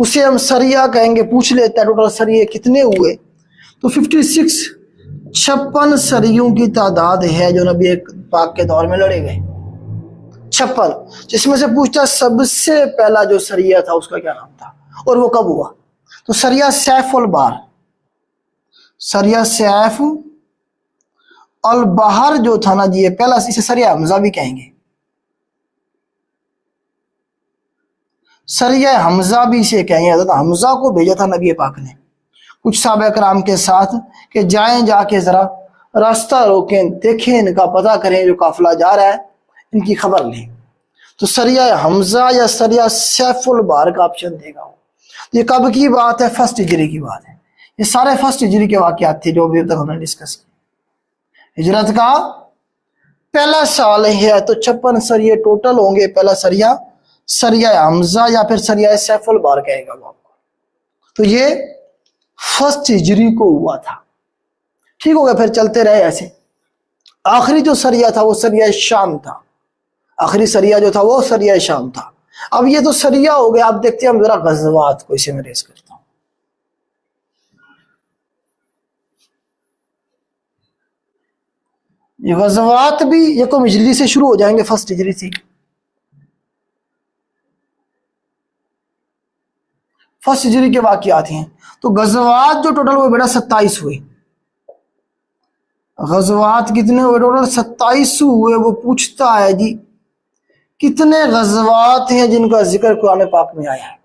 Speaker 1: اسے ہم سریا کہیں گے. پوچھ لیتا ہے ٹوٹل سریے کتنے ہوئے, تو 56 56 سریوں کی تعداد ہے جو نبی پاک کے دور میں لڑے گئے. 56, جس میں سے پوچھتا سب سے پہلا جو سریہ تھا اس کا کیا نام تھا اور وہ کب ہوا. تو سریہ سیف البحر, سریہ سیف البحر جو تھا نا جی, یہ پہلا, اسے سریہ حمزہ بھی کہیں گے. سریہ حمزہ بھی اسے کہیں گے. حضرت حمزہ کو بھیجا تھا نبی پاک نے کچھ صحابہ کرام کے ساتھ کہ جائیں, جا کے ذرا راستہ روکیں, دیکھیں, ان کا پتہ کریں, جو قافلہ جا رہا ہے ان کی خبر لیں. تو سریہ حمزہ یا سریہ سیف البحر کا آپشن دے گا. یہ کب کی بات ہے؟ 1 ہجری کی بات ہے. یہ سارے 1 ہجری کے واقعات تھے جو ابھی تک ہم نے ڈسکس کیے. ہجرت کا پہلا سال ہے تو 56 سریے ٹوٹل ہوں گے. پہلا سریہ سریہ حمزہ یا پھر سریہ سیف البحر کہے گا وہ آپ کو. تو یہ 1 ہجری کو ہوا تھا. ٹھیک ہو گیا, پھر چلتے رہے ایسے. آخری جو سریہ تھا وہ سریہ شام تھا. آخری سریہ جو تھا وہ سریہ شام تھا. اب یہ تو سریہ ہو گیا. اب دیکھتے ہیں ہم ذرا غزوات کو, اسے میں ریز کرتا ہوں. یہ غزوات بھی 1 ہجری سے شروع ہو جائیں گے, 1 ہجری سے. 1 ہجری کے واقعات ہیں. تو غزوات جو ٹوٹل ہوئے بیٹا 27 ہوئے. غزوات کتنے ہوئے ٹوٹل؟ 27 ہوئے. وہ پوچھتا ہے جی کتنے غزوات ہیں جن کا ذکر قرآن پاک میں آیا ہے؟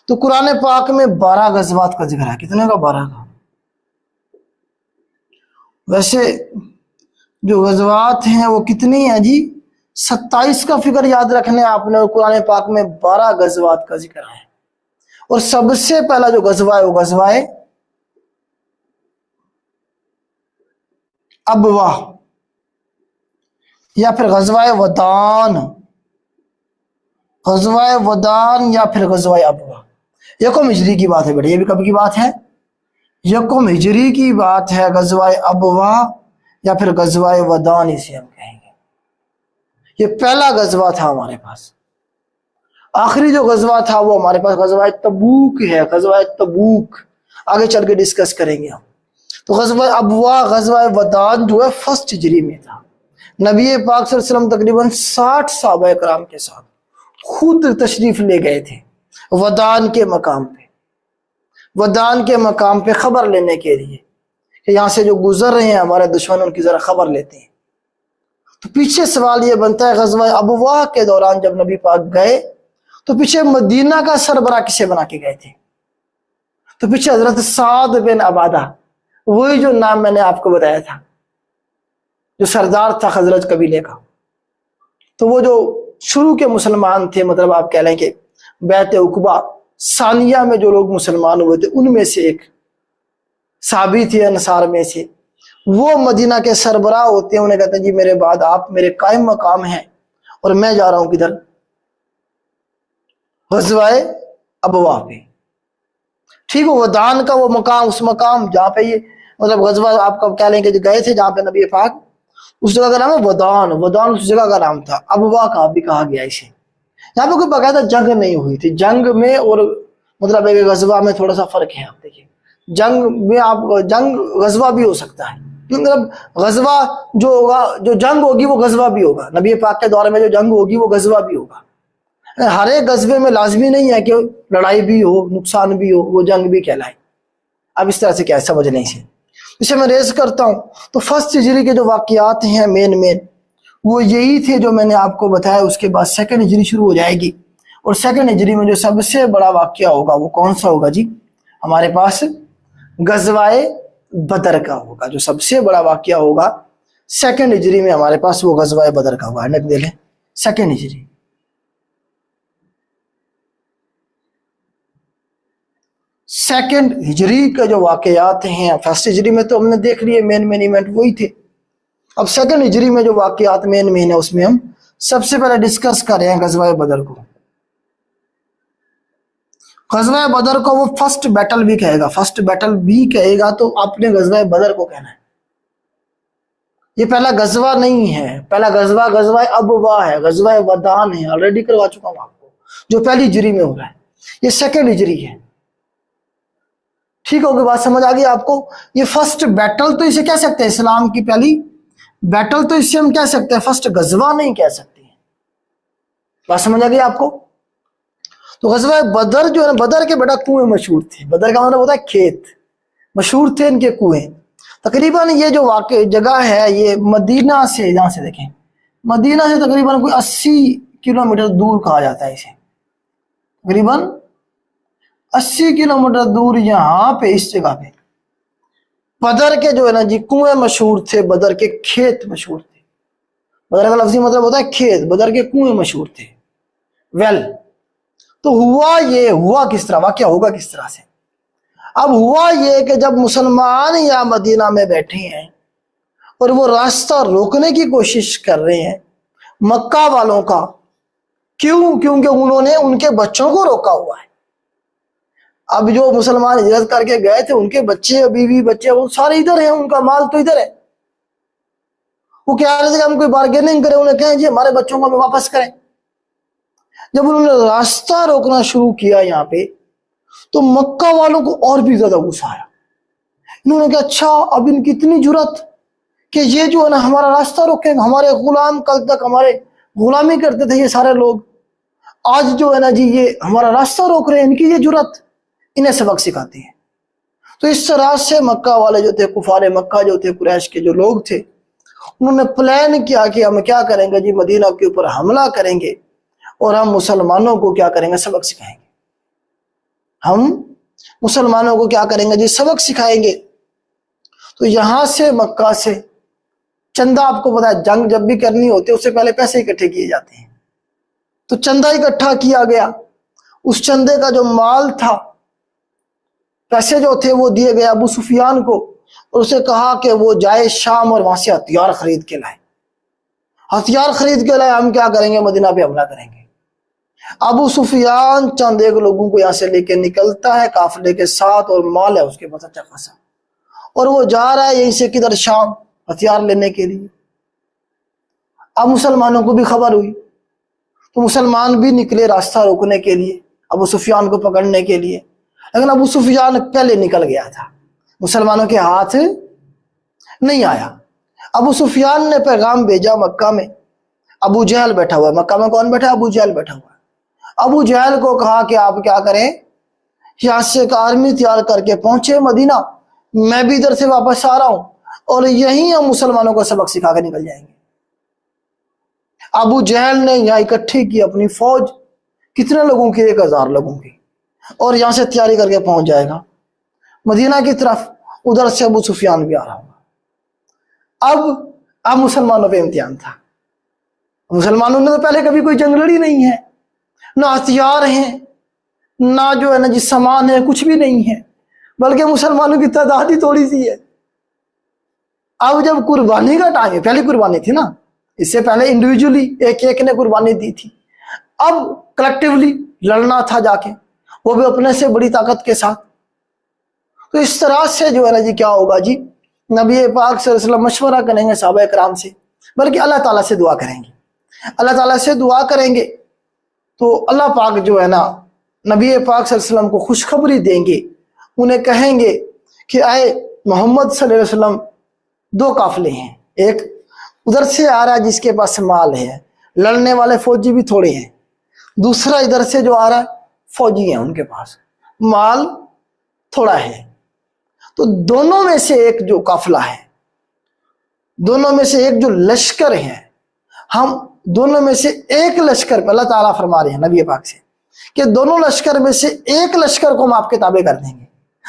Speaker 1: تو قرآن پاک میں 12 غزوات کا ذکر ہے. کتنے کا؟ 12 کا. ویسے جو غزوات ہیں وہ کتنی ہیں جی؟ 27 کا فگر یاد رکھنے آپ نے. قرآن پاک میں 12 غزوات کا ذکر ہے. اور سب سے پہلا جو غزوہ ہے وہ غزوہ ابوا یا پھر غزوہ ودان. غزوہ ودان یا پھر غزوہ ابوا 1 ہجری کی بات ہے بیٹا. یہ بھی کب کی بات ہے؟ 1 ہجری کی بات ہے. غزوہ ابوا یا پھر غزوہ ودان اسے ہم کہیں گے. یہ پہلا غزوہ تھا ہمارے پاس. آخری جو غزوہ تھا وہ ہمارے پاس غزوہ تبوک ہے. غزوہ تبوک آگے چل کے ڈسکس کریں گے ہم. تو غزوہ ابوا غزوہ ودان جو ہے 1 ہجری میں تھا. نبی پاک صلی اللہ علیہ وسلم تقریباً 60 صحابہ کرام کے ساتھ خود تشریف لے گئے تھے ودان کے مقام پہ. ودان کے مقام پہ خبر لینے کے لیے کہ یہاں سے جو گزر رہے ہیں ہمارے دشمن, ان کی ذرا خبر لیتے ہیں. تو پیچھے سوال یہ بنتا ہے غزوہ ابوا کے دوران جب نبی پاک گئے تو پیچھے مدینہ کا سربراہ کسے بنا کے گئے تھے؟ تو پیچھے حضرت سعد بن عبادہ, وہی جو نام میں نے آپ کو بتایا تھا, جو سردار تھا خزرج قبیلے کا. تو وہ جو شروع کے مسلمان تھے, مطلب آپ کہہ لیں کہ بیعت عقبہ ثانیہ میں جو لوگ مسلمان ہوئے تھے ان میں سے ایک صحابی تھے انصار میں سے. وہ مدینہ کے سربراہ ہوتے ہیں. انہیں کہتے ہیں جی میرے بعد آپ میرے قائم مقام ہیں اور میں جا رہا ہوں کدھر؟ غزوہ ابوا پہ. ٹھیک ہے, ودان کا وہ مقام, اس مقام جہاں پہ یہ مطلب غزوہ آپ کا کہہ لیں کہ گئے تھے جہاں پہ نبی پاک, اس جگہ کا نام ہے ودان. ودان اس جگہ کا نام تھا. ابوا کا بھی کہا گیا اسے. یہاں پہ کوئی باقاعدہ جنگ نہیں ہوئی تھی. جنگ میں اور مطلب ایک غزوہ میں تھوڑا سا فرق ہے. آپ دیکھیں جنگ میں آپ جنگ غزوہ بھی ہو سکتا ہے, مطلب غزوہ جو ہوگا, جو جنگ ہوگی وہ غزوہ بھی ہوگا. نبی پاک کے دور میں جو جنگ ہوگی وہ غزوہ بھی ہوگا. ہر ایک غزوے میں لازمی نہیں ہے کہ لڑائی بھی ہو, نقصان بھی ہو, وہ جنگ بھی کہلائے. اب اس طرح سے کیا ہے سمجھنے سے اسے میں ریز کرتا ہوں. تو 1 ہجری کے جو واقعات ہیں مین وہ یہی تھے جو میں نے آپ کو بتایا. اس کے بعد 2 ہجری شروع ہو جائے گی, اور 2 ہجری میں جو سب سے بڑا واقعہ ہوگا وہ کون سا ہوگا جی؟ ہمارے پاس غزوہ بدر کا ہوگا. جو سب سے بڑا واقعہ ہوگا 2 ہجری میں ہمارے پاس وہ غزوہ بدر کا ہوگا. نک دے لیں 2 ہجری. سیکنڈ ہجری کا جو واقعات ہیں, 1 ہجری میں تو ہم نے دیکھ لیے مین ایونٹ وہی تھے. اب 2 ہجری میں جو واقعات مین ہے اس میں ہم سب سے پہلے ڈسکس کر رہے ہیں غزوہ بدر کو. غزوہ بدر کو وہ فرسٹ بیٹل بھی کہے گا. فرسٹ بیٹل بھی کہے گا تو آپ نے غزوہ بدر کو کہنا ہے. یہ پہلا غزوہ نہیں ہے. پہلا غزوہ ابوا ہے, غزوہ ودان ہے. آلریڈی کروا چکا ہوں آپ کو, جو 1 ہجری میں ہو رہا ہے. یہ سیکنڈ ہجری ہے. ٹھیک ہوگی بات سمجھ آ گئی آپ کو. یہ فرسٹ بیٹل تو اسے کہہ سکتے ہیں، اسلام کی پہلی بیٹل تو اسے ہم کہہ سکتے ہیں، فرسٹ غزوہ نہیں کہہ سکتے ہیں. بات سمجھ آ گئی آپ کو. تو غزوہ بدر جو ہے نا، بدر کے بڑا کنویں مشہور تھے. بدر کا مطلب ہوتا ہے کھیت، مشہور تھے ان کے کنویں. تقریباً یہ جو واقع جگہ ہے یہ مدینہ سے، یہاں سے دیکھیں، مدینہ سے تقریباً کوئی 80 کلومیٹر دور کہا جاتا ہے اسے. تقریباً 80 کلومیٹر دور یہاں پہ اس جگہ پہ بدر کے جو ہے نا جی کنویں مشہور تھے، بدر کے کھیت مشہور تھے. بدر کا لفظی مطلب ہوتا ہے کھیت، بدر کے کنویں مشہور تھے، ویل. تو ہوا کس طرح، واقعہ ہوگا کس طرح سے. اب ہوا یہ کہ جب مسلمان یا مدینہ میں بیٹھے ہیں اور وہ راستہ روکنے کی کوشش کر رہے ہیں مکہ والوں کا. کیوں؟ کیونکہ انہوں نے ان کے بچوں کو روکا ہوا ہے. اب جو مسلمان ہجرت کر کے گئے تھے ان کے بچے، بیوی بچے، وہ سارے ادھر ہیں، ان کا مال تو ادھر ہے. وہ کہہ رہے تھے کہ ہم کوئی بارگیننگ کریں، انہیں کہیں جی ہمارے بچوں کو ہمیں واپس کریں. جب انہوں نے راستہ روکنا شروع کیا یہاں پہ تو مکہ والوں کو اور بھی زیادہ غصہ آیا. انہوں نے کہا اچھا اب ان کی اتنی جرت کہ یہ جو ہے نا ہمارا راستہ روکیں، ہمارے غلام کل تک ہمارے غلامی کرتے تھے یہ سارے لوگ، آج جو ہے نا جی یہ ہمارا راستہ روک رہے ہیں، ان کی یہ جرت، انہیں سبق سکھاتے ہیں. تو اس طرح سے مکہ والے جو تھے، کفار مکہ جو تھے، قریش کے جو لوگ تھے، انہوں نے پلان کیا کہ ہم کیا کریں گے جی، مدینہ کے اوپر حملہ کریں گے اور ہم مسلمانوں کو کیا کریں گے، سبق سکھائیں گے. ہم مسلمانوں کو کیا کریں گے جی، سبق سکھائیں گے. تو یہاں سے مکہ سے چندہ، آپ کو پتا ہے جنگ جب بھی کرنی ہوتی ہے اس سے پہلے پیسے اکٹھے کیے جاتے ہیں. تو چندہ اکٹھا کیا گیا. اس چندے کا جو مال تھا، پیسے جو تھے وہ دیے گئے ابو سفیان کو، اور اسے کہا کہ وہ جائے شام اور وہاں سے ہتھیار خرید کے لائے. ہتھیار خرید کے لائے، ہم کیا کریں گے، مدینہ پہ حملہ کریں گے. ابو سفیان چند ایک لوگوں کو یہاں سے لے کے نکلتا ہے قافلے کے ساتھ، اور مال ہے اس کے پاس اچھا خاصا، اور وہ جا رہا ہے یہیں سے کدھر، شام، ہتھیار لینے کے لیے. اب مسلمانوں کو بھی خبر ہوئی تو مسلمان بھی نکلے راستہ روکنے کے لیے، ابو سفیان کو پکڑنے کے لیے. لیکن ابو سفیان پہلے نکل گیا تھا، مسلمانوں کے ہاتھ نہیں آیا. ابو سفیان نے پیغام بھیجا مکہ میں. ابو جہل بیٹھا ہوا ہے مکہ میں. کون بیٹھا ہے؟ ابو جہل بیٹھا ہوا ہے. ابو جہل کو کہا کہ آپ کیا کریں، یہاں سے ایک آرمی تیار کر کے پہنچے مدینہ، میں بھی ادھر سے واپس آ رہا ہوں، اور یہیں ہم مسلمانوں کو سبق سکھا کے نکل جائیں گے. ابو جہل نے یہاں اکٹھی کی اپنی فوج، کتنے لوگوں کی، 1000 لوگوں کی، اور یہاں سے تیاری کر کے پہنچ جائے گا مدینہ کی طرف. ادھر سے ابو سفیان بھی آ رہا ہوگا. اب مسلمانوں پہ امتحان تھا. مسلمانوں نے تو پہلے کبھی کوئی جنگ لڑی نہیں ہے، نہ ہتھیار ہیں، نہ جو ہے نا جی سامان ہے، کچھ بھی نہیں ہے، بلکہ مسلمانوں کی تعداد ہی تھوڑی سی ہے. اب جب قربانی کا ٹائم ہے، پہلی قربانی تھی نا، اس سے پہلے انڈیویجولی ایک ایک نے قربانی دی تھی، اب کلیکٹیولی لڑنا تھا جا کے، وہ بھی اپنے سے بڑی طاقت کے ساتھ. تو اس طرح سے جو ہے نا جی کیا ہوگا جی، نبی پاک صلی اللہ علیہ وسلم مشورہ کریں گے صحابہ کرام سے، بلکہ اللہ تعالیٰ سے دعا کریں گے. اللہ تعالیٰ سے دعا کریں گے تو اللہ پاک جو ہے نا نبی پاک صلی اللہ علیہ وسلم کو خوشخبری دیں گے. انہیں کہیں گے کہ اے محمد صلی اللہ علیہ وسلم، 2 قافلے ہیں، ایک ادھر سے آ رہا ہے جس کے پاس مال ہے، لڑنے والے فوجی بھی تھوڑے ہیں، دوسرا ادھر سے جو آ رہا ہے فوجی ہیں، ان کے پاس مال تھوڑا ہے. تو دونوں میں سے ایک جو قافلہ ہے، دونوں میں سے ایک جو لشکر ہے، ہم دونوں میں سے ایک لشکر پہ، اللہ تعالیٰ فرما رہے ہیں نبی پاک سے کہ دونوں لشکر میں سے ایک لشکر کو ہم آپ کے تابع کر دیں گے.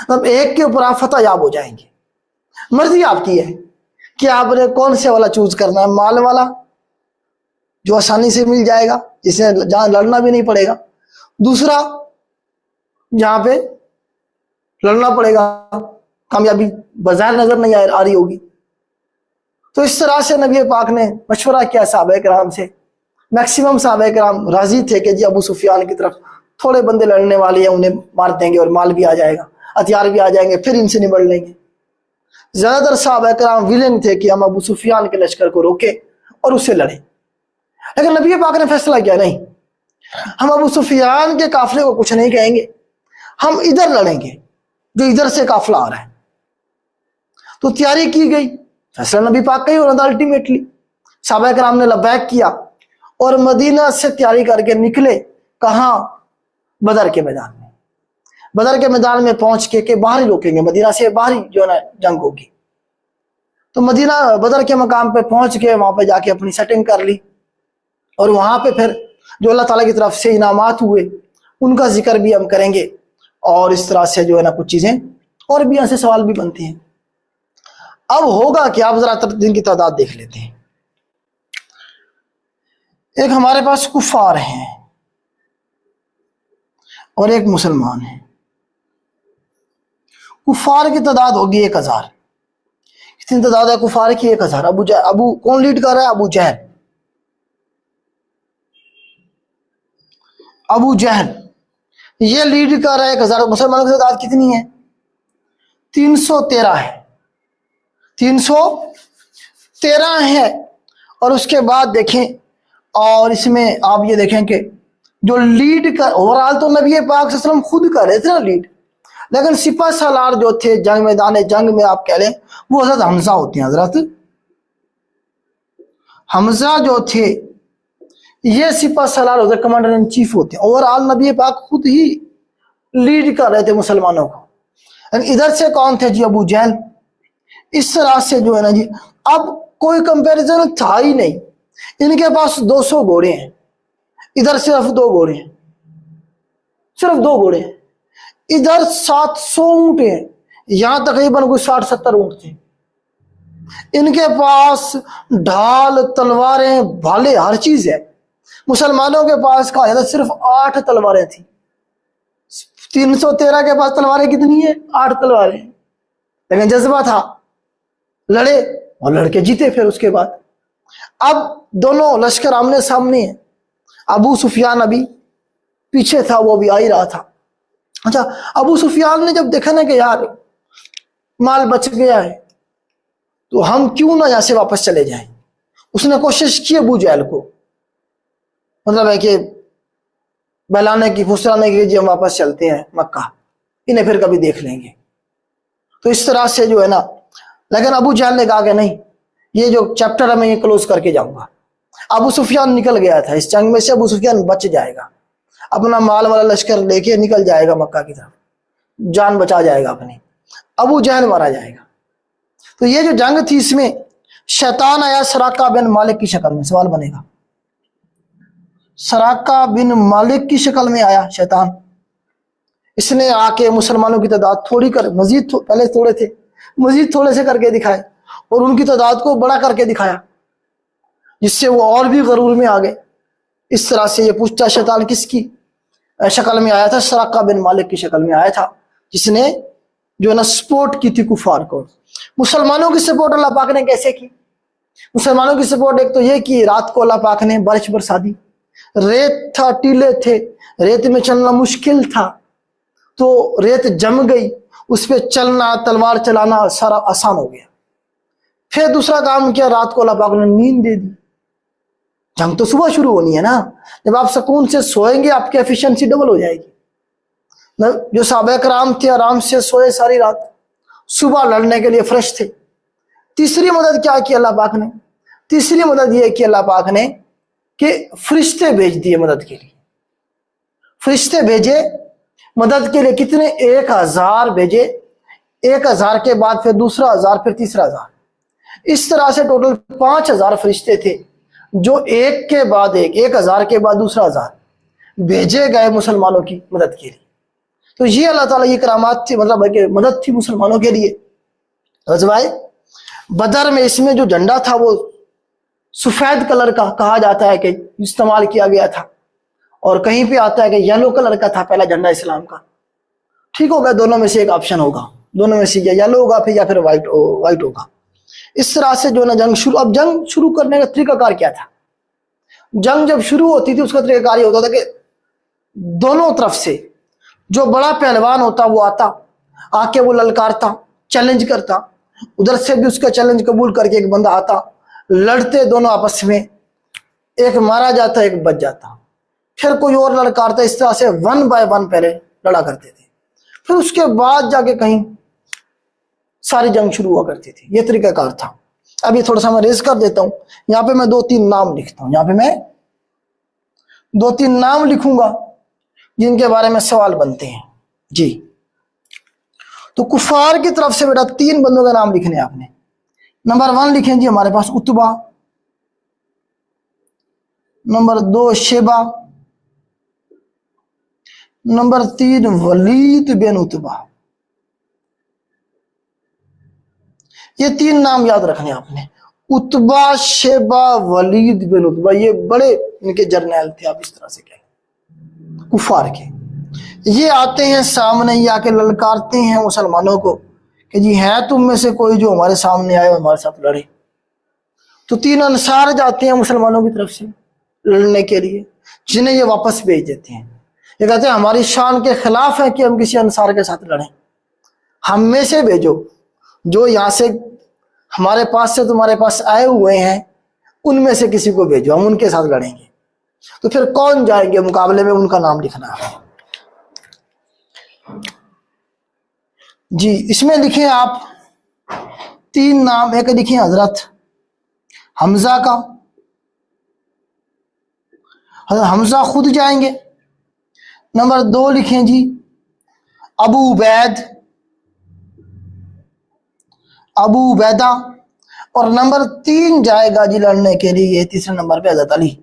Speaker 1: اب ایک کے اوپر آپ فتح یاب ہو جائیں گے. مرضی آپ کی ہے کہ آپ نے کون سے والا چوز کرنا ہے، مال والا جو آسانی سے مل جائے گا، جس سے جہاں لڑنا بھی نہیں پڑے گا، دوسرا جہاں پہ لڑنا پڑے گا، کامیابی بظاہر نظر نہیں آ رہی ہوگی. تو اس طرح سے نبی پاک نے مشورہ کیا صحابہ کرام سے. میکسیمم صحابہ کرام راضی تھے کہ جی ابو سفیان کی طرف تھوڑے بندے لڑنے والے ہیں، انہیں مار دیں گے اور مال بھی آ جائے گا، ہتھیار بھی آ جائیں گے، پھر ان سے نبڑ لیں گے. زیادہ تر صحابہ کرام ولنگ تھے کہ ہم ابو سفیان کے لشکر کو روکیں اور اس سے لڑیں. لیکن نبی پاک نے فیصلہ کیا نہیں، ہم ابو سفیان کے قافلے کو کچھ نہیں کہیں گے, ہم ادھر لڑیں گے جو ادھر سے قافلہ آ رہا ہے. تو تیاری کی گئی, فیصلہ نبی پاک کا ہی ہونا تھا الٹیمیٹلی. صحابہ کرام نے لبیک کیا اور مدینہ سے تیاری کر کے نکلے. کہاں؟ بدر کے میدان میں. بدر کے میدان میں پہنچ کے کہ باہر ہی روکیں گے, مدینہ سے باہر ہی جو ہے نا جنگ ہوگی. تو مدینہ بدر کے مقام پہ پہنچ کے وہاں پہ جا کے اپنی سیٹنگ کر لی, اور وہاں پہ پھر جو اللہ تعالیٰ کی طرف سے انعامات ہوئے ان کا ذکر بھی ہم کریں گے. اور اس طرح سے جو ہے نا کچھ چیزیں اور بھی ایسے سوال بھی بنتے ہیں. اب ہوگا کہ آپ ذرا دن کی تعداد دیکھ لیتے ہیں. ایک ہمارے پاس کفار ہیں اور ایک مسلمان ہیں. کفار کی تعداد ہوگی 1000. کتنی تعداد ہے کفار کی؟ 1000. ابو کون لیڈ کر رہا ہے؟ ابو جہل. ابو جہل یہ لیڈ کر رہا ہے 1000. مسلمانوں کی تعداد کتنی ہے؟ 313 ہے. 313 ہے. اور اس کے بعد دیکھیں, اور اس میں آپ یہ دیکھیں کہ جو لیڈ کا اوورال تو نبی پاک صلی اللہ علیہ وسلم خود کر رہے تھے نا لیڈ, لیکن سپہ سالار جو تھے جنگ میدان جنگ میں آپ کہہ لیں وہ حضرت حمزہ ہوتے ہیں. حضرت حمزہ جو تھے یہ سپہ سالار حضرت کمانڈر ان چیف ہوتے ہیں. اوورال نبی پاک خود ہی لیڈ کر رہے تھے مسلمانوں کو. ادھر سے کون تھے جی؟ ابو جہل. اس طرح سے جو ہے نا جی اب کوئی کمپیریزن تھا ہی نہیں. ان کے پاس 200 گھوڑے ہیں, ادھر صرف 2 گھوڑے ہیں, صرف 2 گھوڑے ہیں. ادھر 700 اونٹ ہیں, یہاں تقریباً کوئی 60-70 اونٹ تھے. ان کے پاس ڈھال, تلواریں, بھالے, ہر چیز ہے. مسلمانوں کے پاس کہا جاتا صرف 8 تلواریں تھیں. 313 کے پاس تلواریں کتنی ہیں؟ 8 تلواریں. لیکن جذبہ تھا, لڑے اور لڑ کے جیتے. پھر اس کے بعد اب دونوں لشکر آمنے سامنے ہیں. ابو سفیان ابھی پیچھے تھا, وہ بھی آ ہی رہا تھا. اچھا, ابو سفیان نے جب دیکھا نا کہ یار مال بچ گیا ہے تو ہم کیوں نہ یہاں سے واپس چلے جائیں, اس نے کوشش کی ابو جہل کو, مطلب ہے کہ بہلانے کی, پھسلانے کی, جی ہم واپس چلتے ہیں مکہ, انہیں پھر کبھی دیکھ لیں گے. تو اس طرح سے جو ہے نا, لیکن ابو جہل نے کہا کہ نہیں, یہ جو چیپٹر ہے میں یہ کلوز کر کے جاؤں گا. ابو سفیان نکل گیا تھا اس جنگ میں سے. ابو سفیان بچ جائے گا, اپنا مال والا لشکر لے کے نکل جائے گا مکہ کی طرف, جان بچا جائے گا اپنی. ابو جہل مارا جائے گا. تو یہ جو جنگ تھی اس میں شیطان آیا سراقہ بن مالک کی شکل میں. سوال بنے گا, سراقہ بن مالک کی شکل میں آیا شیطان. اس نے آ کے مسلمانوں کی تعداد تھوڑی کر, مزید پہلے تھوڑے تھے, مزید تھوڑے سے کر کے دکھائے اور ان کی تعداد کو بڑا کر کے دکھایا, جس سے وہ اور بھی غرور میں آ گئے. اس طرح سے یہ پوچھتا شیطان کس کی شکل میں آیا تھا؟ سراقہ بن مالک کی شکل میں آیا تھا, جس نے جو ہے نا سپورٹ کی تھی کفار کو. مسلمانوں کی سپورٹ اللہ پاک نے کیسے کی؟ مسلمانوں کی سپورٹ ایک تو یہ کی, رات کو اللہ پاک نے بارش برسا دی. ریت تھا, ٹیلے تھے, ریت میں چلنا مشکل تھا, تو ریت جم گئی, اس پہ چلنا, تلوار چلانا سارا آسان ہو گیا. پھر دوسرا کام کیا, رات کو اللہ پاک نے نیند دے دی. جنگ تو صبح شروع ہونی ہے نا, جب آپ سکون سے سوئیں گے آپ کی ایفیشنسی ڈبل ہو جائے گی. جو صحابہ کرام تھے آرام سے سوئے ساری رات, صبح لڑنے کے لیے فریش تھے. تیسری مدد کیا کی اللہ پاک نے؟ تیسری مدد یہ کی اللہ پاک نے کہ فرشتے بھیج دیے مدد کے لیے. فرشتے بھیجے مدد کے لیے. کتنے؟ 1000 بھیجے. 1000 کے بعد پھر دوسرا 1000, پھر تیسرا 1000. اس طرح سے ٹوٹل 5000 فرشتے تھے جو ایک کے بعد ایک, 1000 کے بعد دوسرا 1000 بھیجے گئے مسلمانوں کی مدد کے لیے. تو یہ اللہ تعالیٰ کی کرامات تھی, مطلب ہے کہ مدد تھی مسلمانوں کے لیے. غزوہ بدر میں اس میں جو جھنڈا تھا وہ سفید کلر کا کہا جاتا ہے کہ استعمال کیا گیا تھا, اور کہیں پہ آتا ہے کہ یلو کلر کا تھا پہلا جھنڈا اسلام کا. ٹھیک ہوگا, دونوں میں سے ایک آپشن ہوگا, دونوں میں سے یا یلو ہوگا پھر یا پھر وائٹ ہوگا. اس طرح سے جو نا جنگ شروع. اب جنگ شروع کرنے کا طریقہ کار کیا تھا؟ جنگ جب شروع ہوتی تھی اس کا طریقہ کار یہ ہوتا تھا کہ دونوں طرف سے جو بڑا پہلوان ہوتا وہ آتا, آ کے وہ للکارتا, چیلنج کرتا. ادھر سے بھی اس کا چیلنج قبول کر کے ایک بندہ آتا, لڑتے دونوں آپس میں, ایک مارا جاتا ایک بچ جاتا. پھر کوئی اور لڑکارتا، اس طرح سے 1 by 1 پہلے لڑا کرتے تھے، پھر اس کے بعد جا کے کہیں ساری جنگ شروع ہوا کرتی تھی. یہ طریقہ کار تھا. اب یہ تھوڑا سا میں ریز کر دیتا ہوں. یہاں پہ میں 2-3 نام لکھتا ہوں، یہاں پہ میں 2-3 نام لکھوں گا جن کے بارے میں سوال بنتے ہیں. جی تو کفار کی طرف سے بیٹا 3 بندوں کا نام لکھنے آپ نے. نمبر 1 لکھیں جی ہمارے پاس اتبا، نمبر 2 شیبہ، نمبر 3 ولید بن اتبا. یہ 3 نام یاد رکھنے آپ نے، اتبا، شیبہ، ولید بن اتبا. یہ بڑے ان کے جرنیل تھے، آپ اس طرح سے کہیں کفار کے. یہ آتے ہیں سامنے، یہ آ کے للکارتے ہیں مسلمانوں کو کہ جی ہے تم میں سے کوئی جو ہمارے سامنے آئے اور ہمارے ساتھ لڑے. تو 3 انصار جاتے ہیں مسلمانوں کی طرف سے لڑنے کے لیے، جنہیں یہ واپس بھیج دیتے ہیں. یہ کہتے ہیں ہماری شان کے خلاف ہے کہ ہم کسی انصار کے ساتھ لڑیں، ہم میں سے بھیجو، جو یہاں سے ہمارے پاس سے تمہارے پاس آئے ہوئے ہیں ان میں سے کسی کو بھیجو، ہم ان کے ساتھ لڑیں گے. تو پھر کون جائیں گے مقابلے میں، ان کا نام لکھنا ہے. جی اس میں لکھیں آپ 3 نام. ایک لکھیں حضرت حمزہ کا، حضرت حمزہ خود جائیں گے. نمبر 2 لکھیں جی ابو عبید، ابو عبیدہ. اور نمبر 3 جائے گا جی لڑنے کے لیے 3 نمبر پہ حضرت علی.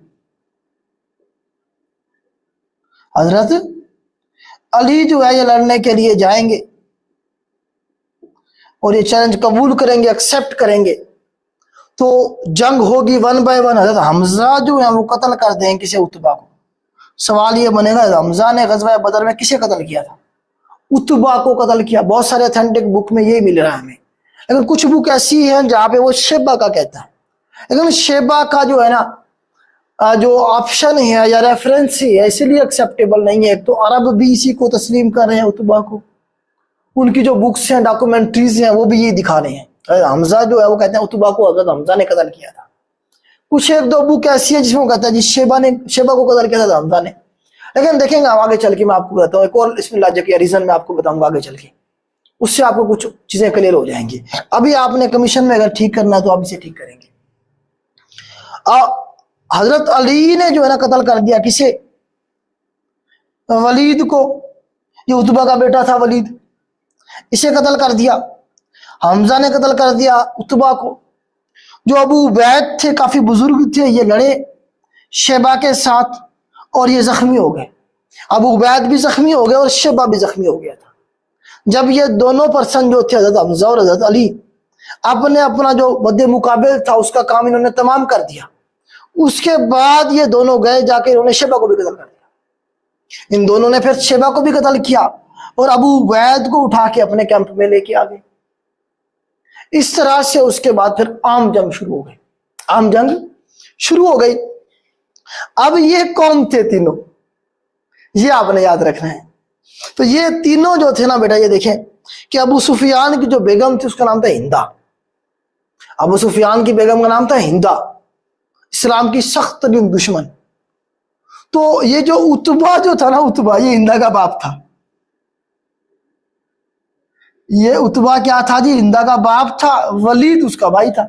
Speaker 1: حضرت علی جو ہے یہ لڑنے کے لیے جائیں گے اور یہ چیلنج قبول کریں گے، ایکسپٹ کریں گے. تو جنگ ہوگی 1 by 1. حضرت حمزہ جو ہے وہ قتل کر دیں کسی اتبا کو. سوال یہ بنے گا حمزہ نے غزوہ بدر میں کسے قتل کیا تھا؟ اتبا کو قتل کیا. بہت سارے اتھینٹک بک میں یہ مل رہا ہے ہمیں، لیکن کچھ بک ایسی ہیں جہاں پہ وہ شیبہ کا کہتا ہے. لیکن شیبہ کا جو ہے نا جو آپشن ہے یا ریفرنس ہی ہے، اس لیے ایکسیپٹیبل نہیں ہے. ایک تو عرب بھی اسی کو تسلیم کر رہے ہیں اتبا کو، ان کی جو بکس ہیں ڈاکومنٹریز ہیں وہ بھی یہ دکھا رہے ہیں. حمزہ جو ہے وہ کہتے ہیں اتبا کو حضرت حمزہ نے قتل کیا تھا. کچھ 1-2 بک ایسی ہے جس میں وہ کہتا ہے جی شیبہ کو قتل کیا تھا حمزہ نے. لیکن دیکھیں گے آگے چل کے، میں آپ کو بتاتا ہوں ایک اور اس میں لاجک یا ریزن میں آپ کو بتاؤں گا آگے چل کے، اس سے آپ کو کچھ چیزیں کلیئر ہو جائیں گی. ابھی آپ نے کمیشن میں اگر ٹھیک کرنا ہے تو آپ اسے ٹھیک کریں گے. حضرت علی نے جو ہے نا قتل کر دیا کسے؟ ولید کو. یہ اتبا کا بیٹا تھا ولید، اسے قتل کر دیا. حمزہ نے قتل کر دیا اتبا کو. جو ابو عبید تھے کافی بزرگ تھے، یہ لڑے شیبہ کے ساتھ اور یہ زخمی ہو گئے. ابو عبید بھی زخمی ہو گئے اور شیبہ بھی زخمی ہو گیا تھا. جب یہ دونوں پرسن جو تھے حضرت حمزہ اور حضرت علی اپنا جو مد مقابل تھا اس کا کام انہوں نے تمام کر دیا، اس کے بعد یہ دونوں گئے جا کے انہوں نے شیبہ کو بھی قتل کر دیا. ان دونوں نے پھر شیبہ کو بھی قتل کیا اور ابو عبید کو اٹھا کے اپنے کیمپ میں لے کے آ گئے. اس طرح سے اس کے بعد پھر عام جنگ شروع ہو گئی. عام جنگ شروع ہو گئی. اب یہ کون تھے تینوں، یہ آپ نے یاد رکھنا ہے. تو یہ تینوں جو تھے نا بیٹا، یہ دیکھیں کہ ابو سفیان کی جو بیگم تھی اس کا نام تھا ہندا. ابو سفیان کی بیگم کا نام تھا ہندا، اسلام کی سخت ترین دشمن. تو یہ جو اتبا جو تھا نا، اتبا یہ ہندا کا باپ تھا. یہ اتبا کیا تھا جی؟ ہندا کا باپ تھا. ولید اس کا بھائی تھا.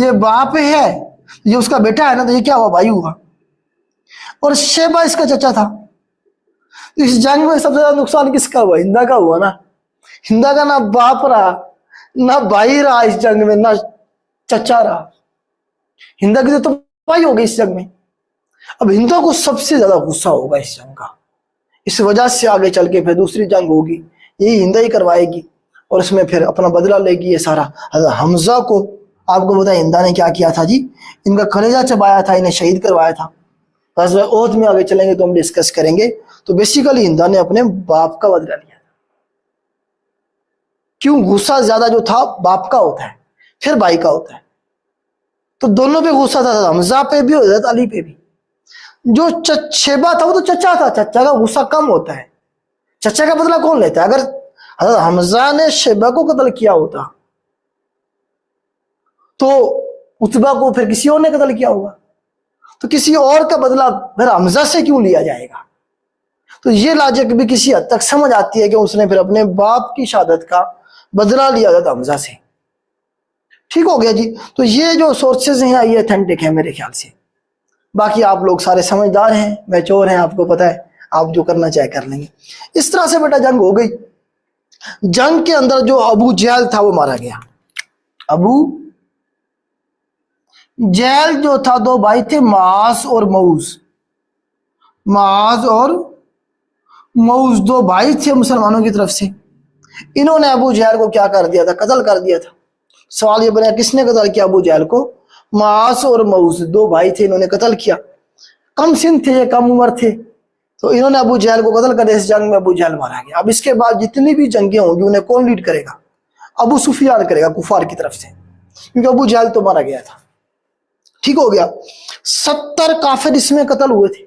Speaker 1: یہ باپ ہے، یہ اس کا بیٹا ہے نا، تو یہ کیا ہوا؟ بھائی ہوا. اور شیبہ اس کا چچا تھا. اس جنگ میں سب سے زیادہ نقصان کس کا ہوا؟ ہندا کا ہوا نا. ہندا کا نہ باپ رہا نہ بھائی رہا اس جنگ میں، نہ چچا رہا. ہندا کی تو تباہی ہو گئی اس جنگ میں. اب ہندا کو سب سے زیادہ غصہ ہوگا اس جنگ کا. اس وجہ سے آگے چل کے پھر دوسری جنگ ہوگی، یہی ہندا ہی کروائے گی اور اس میں پھر اپنا بدلہ لے گی یہ سارا. حضرت حمزہ کو آپ کو بتائیں ہندا نے کیا کیا تھا جی؟ ان کا کلیجہ چبایا تھا، انہیں شہید کروایا تھا. غزوہ احد میں آگے چلیں گے تو ہم ڈسکس کریں گے. تو بیسیکلی ہندا نے اپنے باپ کا بدلہ لیا. کیوں؟ غصہ زیادہ جو تھا باپ کا ہوتا ہے، پھر بھائی کا ہوتا ہے. تو دونوں پہ غصہ تھا، حمزہ پہ بھی اور حضرت علی پہ بھی. جو شیبہ تھا وہ تو چچا تھا، چچا کا غصہ کم ہوتا ہے. چچا کا بدلہ کون لیتا ہے؟ اگر حضرت حمزہ نے شیبہ کو قتل کیا ہوتا تو اتبا کو پھر کسی اور نے قتل کیا ہوگا. تو کسی اور کا بدلہ پھر حمزہ سے کیوں لیا جائے گا؟ تو یہ لاجک بھی کسی حد تک سمجھ آتی ہے کہ اس نے پھر اپنے باپ کی شہادت کا بدلہ لیا حضرت حمزہ سے. ٹھیک ہو گیا جی. تو یہ جو سورسز ہیں یہ اتھینٹک ہیں میرے خیال سے. باقی آپ لوگ سارے سمجھدار ہیں، میچور ہیں، آپ کو پتہ ہے آپ جو کرنا چاہے کر لیں گے. اس طرح سے بیٹا جنگ ہو گئی. جنگ کے اندر جو ابو جہل تھا وہ مارا گیا. ابو جہل جو تھا، دو بھائی تھے، معاذ اور معوذ. معاذ اور معوذ دو بھائی تھے مسلمانوں کی طرف سے. انہوں نے ابو جہل کو کیا کر دیا تھا؟ قتل کر دیا تھا. سوال یہ بنا کس نے قتل کیا ابو جہل کو؟ معاذ اور معوذ دو بھائی تھے، انہوں نے قتل کیا. کم سن تھے، یہ کم عمر تھے، تو انہوں نے ابو جہل کو قتل کر دیا. اس جنگ میں ابو جہل مارا گیا. اب اس کے بعد جتنی بھی جنگیں ہوں گی انہیں کون لیڈ کرے گا؟ ابو سفیان کرے گا کفار کی طرف سے، کیونکہ ابو جہل تو مارا گیا تھا. ٹھیک ہو گیا. 70 کافر اس میں قتل ہوئے تھے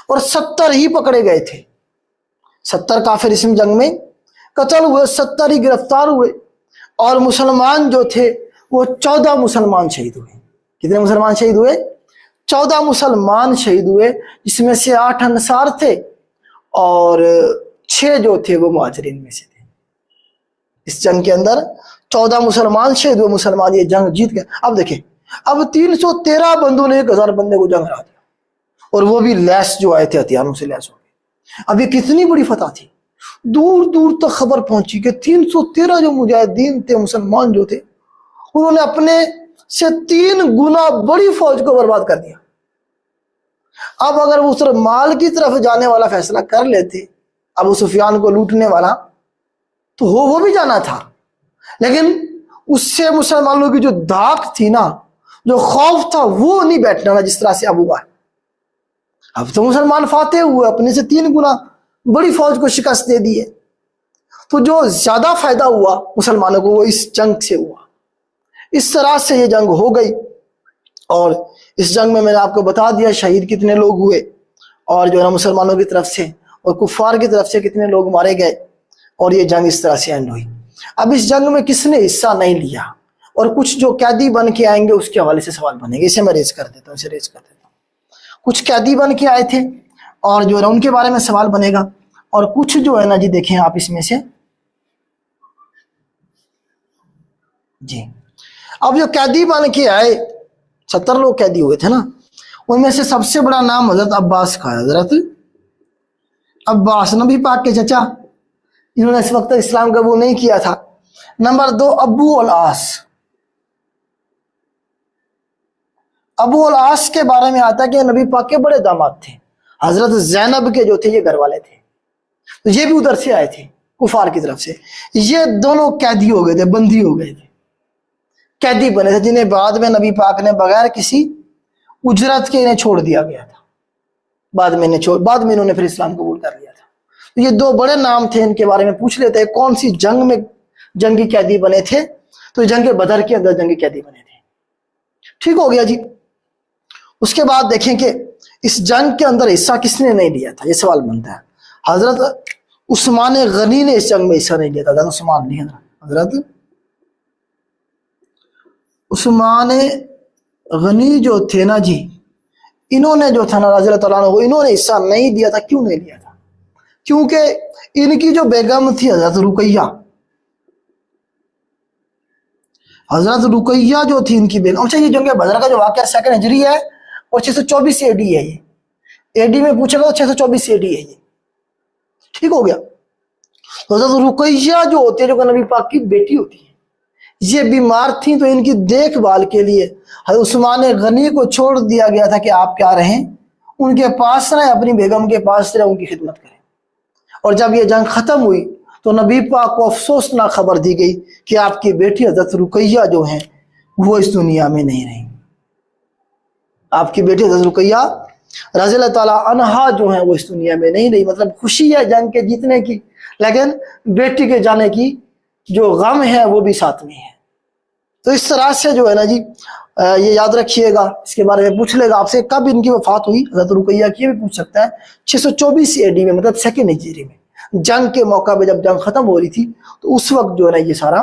Speaker 1: اور 70 ہی پکڑے گئے تھے. 70 کافر اس جنگ میں قتل ہوئے، 70 ہی گرفتار ہوئے. اور مسلمان جو تھے وہ 14 مسلمان شہید ہوئے. کتنے مسلمان شہید ہوئے؟ 14 مسلمان شہید ہوئے، جس میں سے 8 انصار تھے اور 6 جو تھے وہ مہاجرین میں سے تھے. اس جنگ کے اندر 14 مسلمان شہید ہوئے. مسلمان یہ جنگ جیت گئے. اب دیکھیں، اب 313 بندوں نے 1000 بندے کو جنگ ہرا دیا، اور وہ بھی لیس جو آئے تھے ہتھیاروں سے لیس ہو گئے. اب یہ کتنی بڑی فتح تھی. دور دور تک خبر پہنچی کہ 313 جو مجاہدین تھے، مسلمان جو تھے، انہوں نے اپنے سے 3 گنا بڑی فوج کو برباد کر دیا. اب اگر وہ صرف مال کی طرف جانے والا فیصلہ کر لیتے، ابو سفیان کو لوٹنے والا، تو وہ بھی جانا تھا. لیکن اس سے مسلمانوں کی جو دھاک تھی نا، جو خوف تھا، وہ نہیں بیٹھنا نا جس طرح سے اب ہوا. اب تو مسلمان فاتح ہوئے، اپنے سے 3 گنا بڑی فوج کو شکست دے دی ہے. تو جو زیادہ فائدہ ہوا مسلمانوں کو وہ اس جنگ سے ہوا. اس طرح سے یہ جنگ ہو گئی. اور اس جنگ میں نے آپ کو بتا دیا شہید کتنے لوگ ہوئے، اور جو ہے نا مسلمانوں کی طرف سے اور کفار کی طرف سے کتنے لوگ مارے گئے. اور یہ جنگ اس طرح سے اینڈ ہوئی. اب اس جنگ میں کس نے حصہ نہیں لیا، اور کچھ جو قیدی بن کے آئیں گے اس کے حوالے سے سوال بنے گے. اسے میں ریز کر دیتا ہوں. کچھ قیدی بن کے آئے تھے اور جو ہے نا ان کے بارے میں سوال بنے گا. اور کچھ جو ہے نا جی دیکھیں آپ اس میں سے جی، اب جو قیدی بن کے آئے 70 لوگ قیدی ہوئے تھے نا، ان میں سے سب سے بڑا نام حضرت عباس کا ہے. حضرت عباس، نبی پاک کے چچا، انہوں نے اس وقت اسلام قبول نہیں کیا تھا. نمبر 2 ابو العاص. ابو العاص کے بارے میں آتا ہے کہ نبی پاک کے بڑے داماد تھے. حضرت زینب کے جو تھے یہ گھر والے تھے، تو یہ بھی ادھر سے آئے تھے کفار کی طرف سے. یہ دونوں قیدی ہو گئے تھے، بندی ہو گئے تھے، قیدی بنے تھے، جنہیں بعد میں نبی پاک نے بغیر کسی اجرت کے انہیں چھوڑ دیا گیا تھا. بعد میں انہوں نے پھر اسلام قبول کر لیا تھا. تو یہ 2 بڑے نام تھے، ان کے بارے میں پوچھ لیتے ہیں کون سی جنگ میں جنگی قیدی بنے تھے. تو جنگ بدر کے اندر جنگی قیدی بنے تھے. ٹھیک ہو گیا جی. اس کے بعد دیکھیں کہ اس جنگ کے اندر حصہ کس نے نہیں لیا تھا، یہ سوال بنتا ہے. حضرت عثمان غنی نے اس جنگ میں حصہ نہیں لیا تھا. حضرت عثمان غنی جو تھے نا جی، انہوں نے جو تھا نا رضی اللہ تعالیٰ عنہ، انہوں نے حصہ نہیں دیا تھا. کیوں نہیں لیا تھا؟ کیونکہ ان کی جو بیگم تھی حضرت رقیہ، حضرت رقیہ جو تھی ان کی بیگم. اچھا، یہ جنگ بدر کا جو واقعہ 2 ہجری ہے اور 624 AD ہے. یہ AD میں پوچھے گا تو 624 AD ہے یہ. ٹھیک ہو گیا. حضرت رقیہ جو ہوتے ہیں، جو نبی پاک کی بیٹی ہوتی ہے، یہ بیمار تھیں، تو ان کی دیکھ بھال کے لیے حضرت عثمان غنی کو چھوڑ دیا گیا تھا کہ آپ کیا رہیں، ان کے پاس رہیں، اپنی بیگم کے پاس رہیں، ان کی خدمت کریں. اور جب یہ جنگ ختم ہوئی تو نبی پاک کو افسوسناک خبر دی گئی کہ آپ کی بیٹی حضرت رقیہ جو ہیں وہ اس دنیا میں نہیں رہیں. آپ کی بیٹی حضرت رقیہ رضی اللہ تعالیٰ عنہا جو ہیں وہ اس دنیا میں نہیں رہی. مطلب خوشی ہے جنگ کے جیتنے کی، لیکن بیٹی کے جانے کی جو غم ہے وہ بھی ساتھ میں ہے. تو اس طرح سے جو ہے نا جی یہ یاد رکھیے گا. اس کے بارے میں پوچھ لے گا آپ سے کب ان کی وفات ہوئی. حضرت رقیہ کی بھی پوچھ سکتا ہے. 624 AD میں، مطلب 2 ہجری میں، جنگ کے موقع پہ جب جنگ ختم ہو رہی تھی تو اس وقت جو ہے نا یہ سارا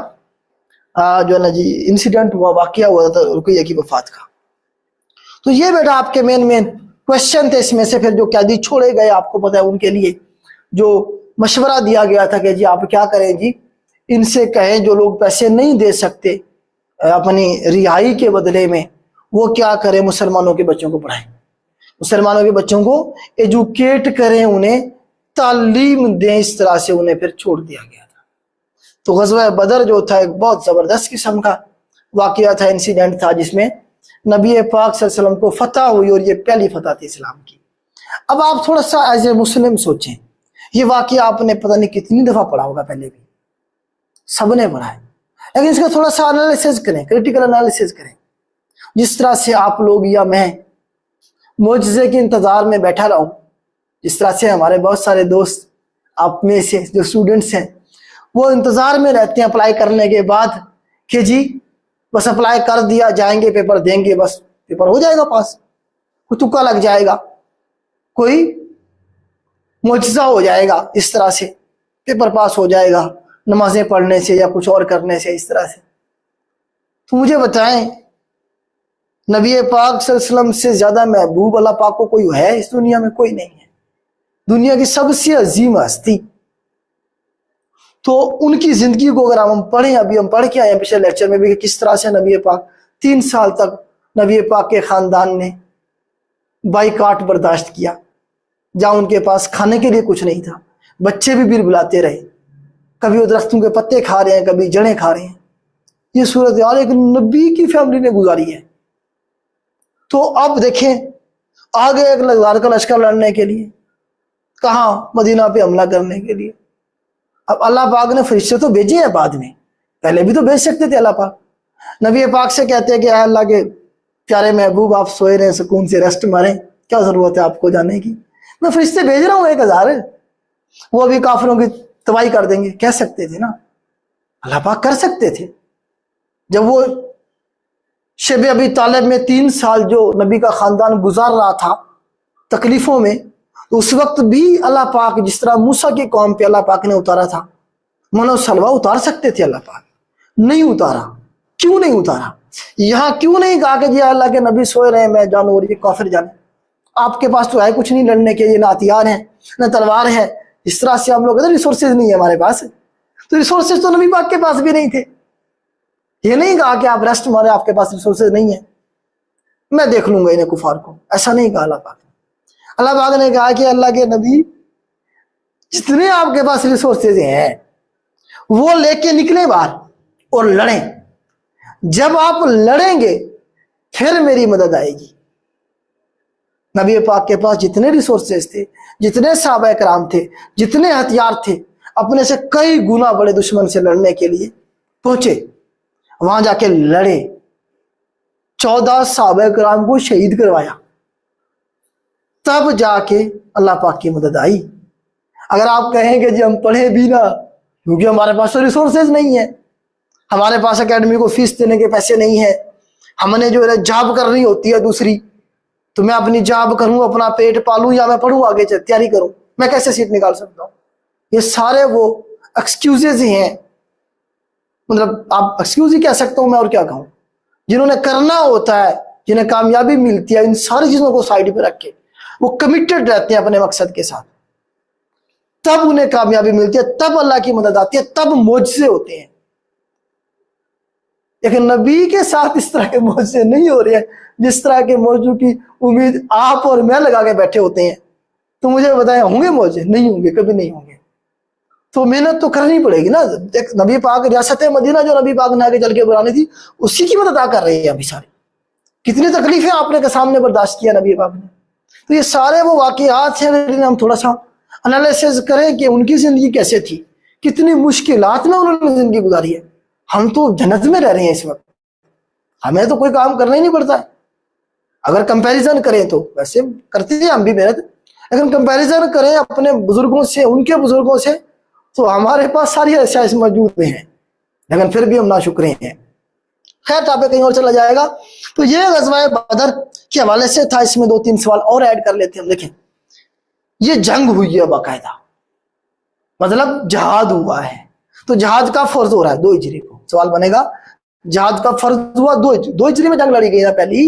Speaker 1: جو ہے نا جی انسیڈنٹ ہوا، واقعہ ہوا تھا رقیہ کی وفات کا. تو یہ بیٹا آپ کے مین کوشچن تھے. اس میں سے پھر جو قیدی چھوڑے گئے آپ کو پتا ہے ان کے لیے جو مشورہ دیا گیا تھا کہ جی آپ کیا کریں, جی ان سے کہیں جو لوگ پیسے نہیں دے سکتے اپنی رہائی کے بدلے میں, وہ کیا کریں, مسلمانوں کے بچوں کو پڑھائیں, مسلمانوں کے بچوں کو ایجوکیٹ کریں, انہیں تعلیم دیں. اس طرح سے انہیں پھر چھوڑ دیا گیا تھا. تو غزوہ بدر جو تھا ایک بہت زبردست قسم کا واقعہ تھا, انسیڈنٹ تھا, جس میں نبی پاک صلی اللہ علیہ وسلم کو فتح ہوئی, اور یہ پہلی فتح تھی اسلام کی. اب آپ تھوڑا سا ایز اے مسلم سوچیں, یہ واقعہ آپ نے پتہ نہیں کتنی دفعہ پڑھا ہوگا, پہلے بھی سب نے پڑھا ہے, لیکن اس کا تھوڑا سا انالیسز کریں, کریٹیکل انالیسز کریں. جس طرح سے آپ لوگ یا میں معجزے کے انتظار میں بیٹھا رہا ہوں, جس طرح سے ہمارے بہت سارے دوست آپ میں سے جو اسٹوڈنٹس ہیں وہ انتظار میں رہتے ہیں اپلائی کرنے کے بعد کہ جی بس اپلائی کر دیا, جائیں گے پیپر دیں گے, بس پیپر ہو جائے گا پاس, کوئی تکا لگ جائے گا, کوئی معجزہ ہو جائے گا, اس طرح سے پیپر پاس ہو جائے گا نمازیں پڑھنے سے یا کچھ اور کرنے سے, اس طرح سے. تو مجھے بتائیں نبی پاک صلی اللہ علیہ وسلم سے زیادہ محبوب اللہ پاک کو کوئی ہے اس دنیا میں؟ کوئی نہیں ہے. دنیا کی سب سے عظیم ہستی. تو ان کی زندگی کو اگر ہم پڑھیں, ابھی ہم پڑھ کے آئے ہیں پچھلے لیکچر میں بھی کہ کس طرح سے نبی پاک 3 سال تک نبی پاک کے خاندان نے بائیکاٹ برداشت کیا, جہاں ان کے پاس کھانے کے لیے کچھ نہیں تھا, بچے بھی بل بلاتے رہے, کبھی وہ درختوں کے پتے کھا رہے ہیں, کبھی جڑیں کھا رہے ہیں. یہ صورتحال ایک نبی کی فیملی نے گزاری ہے. تو اب دیکھیں آگے ایک ہزار کا لشکر لڑنے کے لیے, کہاں, مدینہ پہ حملہ کرنے کے لیے. اب اللہ پاک نے فرشتے تو بھیجے ہیں بعد میں, پہلے بھی تو بھیج سکتے تھے اللہ پاک. نبی پاک سے کہتے ہیں کہ اے اللہ کے پیارے محبوب آپ سوئے رہے, سکون سے ریسٹ ماریں, کیا ضرورت ہے آپ کو جانے کی, میں فرشتے بھیج رہا ہوں 1000, وہ ابھی کافروں کی تباہی کر دیں گے. کہہ سکتے تھے نا, اللہ پاک کر سکتے تھے. جب وہ شب ابی طالب میں 3 سال جو نبی کا خاندان گزار رہا تھا تکلیفوں میں, تو اس وقت بھی اللہ پاک جس طرح موسیٰ کی قوم پہ اللہ پاک نے اتارا تھا منو سلوا, اتار سکتے تھے اللہ پاک, نہیں اتارا. کیوں نہیں اتارا؟ یہاں کیوں نہیں کہا کہ جی اللہ کے نبی سوئے رہے میں جانوں اور یہ کافر جانے, آپ کے پاس تو ہے کچھ نہیں لڑنے کے, یہ نہ ہتھیار ہیں نہ تلوار ہے. اس طرح سے ہم لوگ ریسورسز نہیں ہے ہمارے پاس, تو ریسورسز تو نبی پاک کے پاس بھی نہیں تھے. یہ نہیں کہا کہ آپ ریسٹ مارے, آپ کے پاس ریسورسز نہیں ہیں, میں دیکھ لوں گا انہیں کفار کو, ایسا نہیں کہا اللہ پاک. اللہ پاک نے کہا کہ اللہ کے نبی جتنے آپ کے پاس ریسورسز ہیں وہ لے کے نکلیں باہر اور لڑیں. جب آپ لڑیں گے پھر میری مدد آئے گی. نبی پاک کے پاس جتنے ریسورسز تھے, جتنے صحابہ کرام تھے, جتنے ہتھیار تھے, اپنے سے کئی گنا بڑے دشمن سے لڑنے کے لیے پہنچے, وہاں جا کے لڑے, 14 صحابہ کرام کو شہید کروایا, تب جا کے اللہ پاک کی مدد آئی. اگر آپ کہیں کہ جی ہم پڑھے بھی نہ, کیونکہ ہمارے پاس تو ریسورسز نہیں ہیں, ہمارے پاس اکیڈمی کو فیس دینے کے پیسے نہیں ہیں, ہم نے جو جاب کرنی ہوتی ہے دوسری, تو میں اپنی جاب کروں, اپنا پیٹ پالوں, یا میں پڑھوں آگے تیاری کروں, میں کیسے سیٹ نکال سکتا ہوں؟ یہ سارے وہ ایکسکیوزز ہی ہیں, مطلب آپ ایکسکیوز ہی کہہ سکتا ہوں میں, اور کیا کہوں. جنہوں نے کرنا ہوتا ہے, جنہیں کامیابی ملتی ہے, ان ساری چیزوں کو سائڈ پہ رکھ کے وہ کمیٹڈ رہتے ہیں اپنے مقصد کے ساتھ, تب انہیں کامیابی ملتی ہے, تب اللہ کی مدد آتی ہے, تب معجزے ہوتے ہیں. لیکن نبی کے ساتھ اس طرح کے معجزے نہیں ہو رہے ہیں جس طرح کے معجزوں کی امید آپ اور میں لگا کے بیٹھے ہوتے ہیں. تو مجھے بتائیں ہوں گے معجزے؟ نہیں ہوں گے, کبھی نہیں ہوں گے. تو محنت تو کرنی پڑے گی نا. ایک نبی پاک ریاست مدینہ جو نبی پاک نے آگے چل کے بنانی تھی, اسی کی مدد کر رہی ہے ابھی سارے. کتنی تکلیفیں آپ نے کے سامنے برداشت کیا نبی پاک نے. تو یہ سارے وہ واقعات ہیں, لیکن ہم تھوڑا سا انالیسز کریں کہ ان کی زندگی کیسے تھی, کتنی مشکلات میں انہوں نے زندگی گزاری ہے. ہم تو جنت میں رہ رہے ہیں اس وقت, ہمیں تو کوئی کام کرنا ہی نہیں پڑتا ہے. اگر کمپیریزن کریں تو ویسے کرتے ہیں ہم بھی محنت, لیکن کمپیریزن کریں اپنے بزرگوں سے, ان کے بزرگوں سے, تو ہمارے پاس ساری ایسے موجود ہیں, لیکن پھر بھی ہم ناشکرے ہیں. خیر ٹاپک کہیں اور چلا جائے گا. تو یہ غزوہ بدر کے حوالے سے تھا. اس میں 2-3 سوال اور ایڈ کر لیتے ہیں. ہم دیکھیں یہ جنگ ہوئی ہے باقاعدہ, مطلب جہاد ہوا ہے. تو جہاد کا فرض ہو رہا ہے 2 ہجری کو. سوال بنے گا جہاد کا فرض ہوا 2 ہجری میں جنگ لڑی گئی نا پہلی,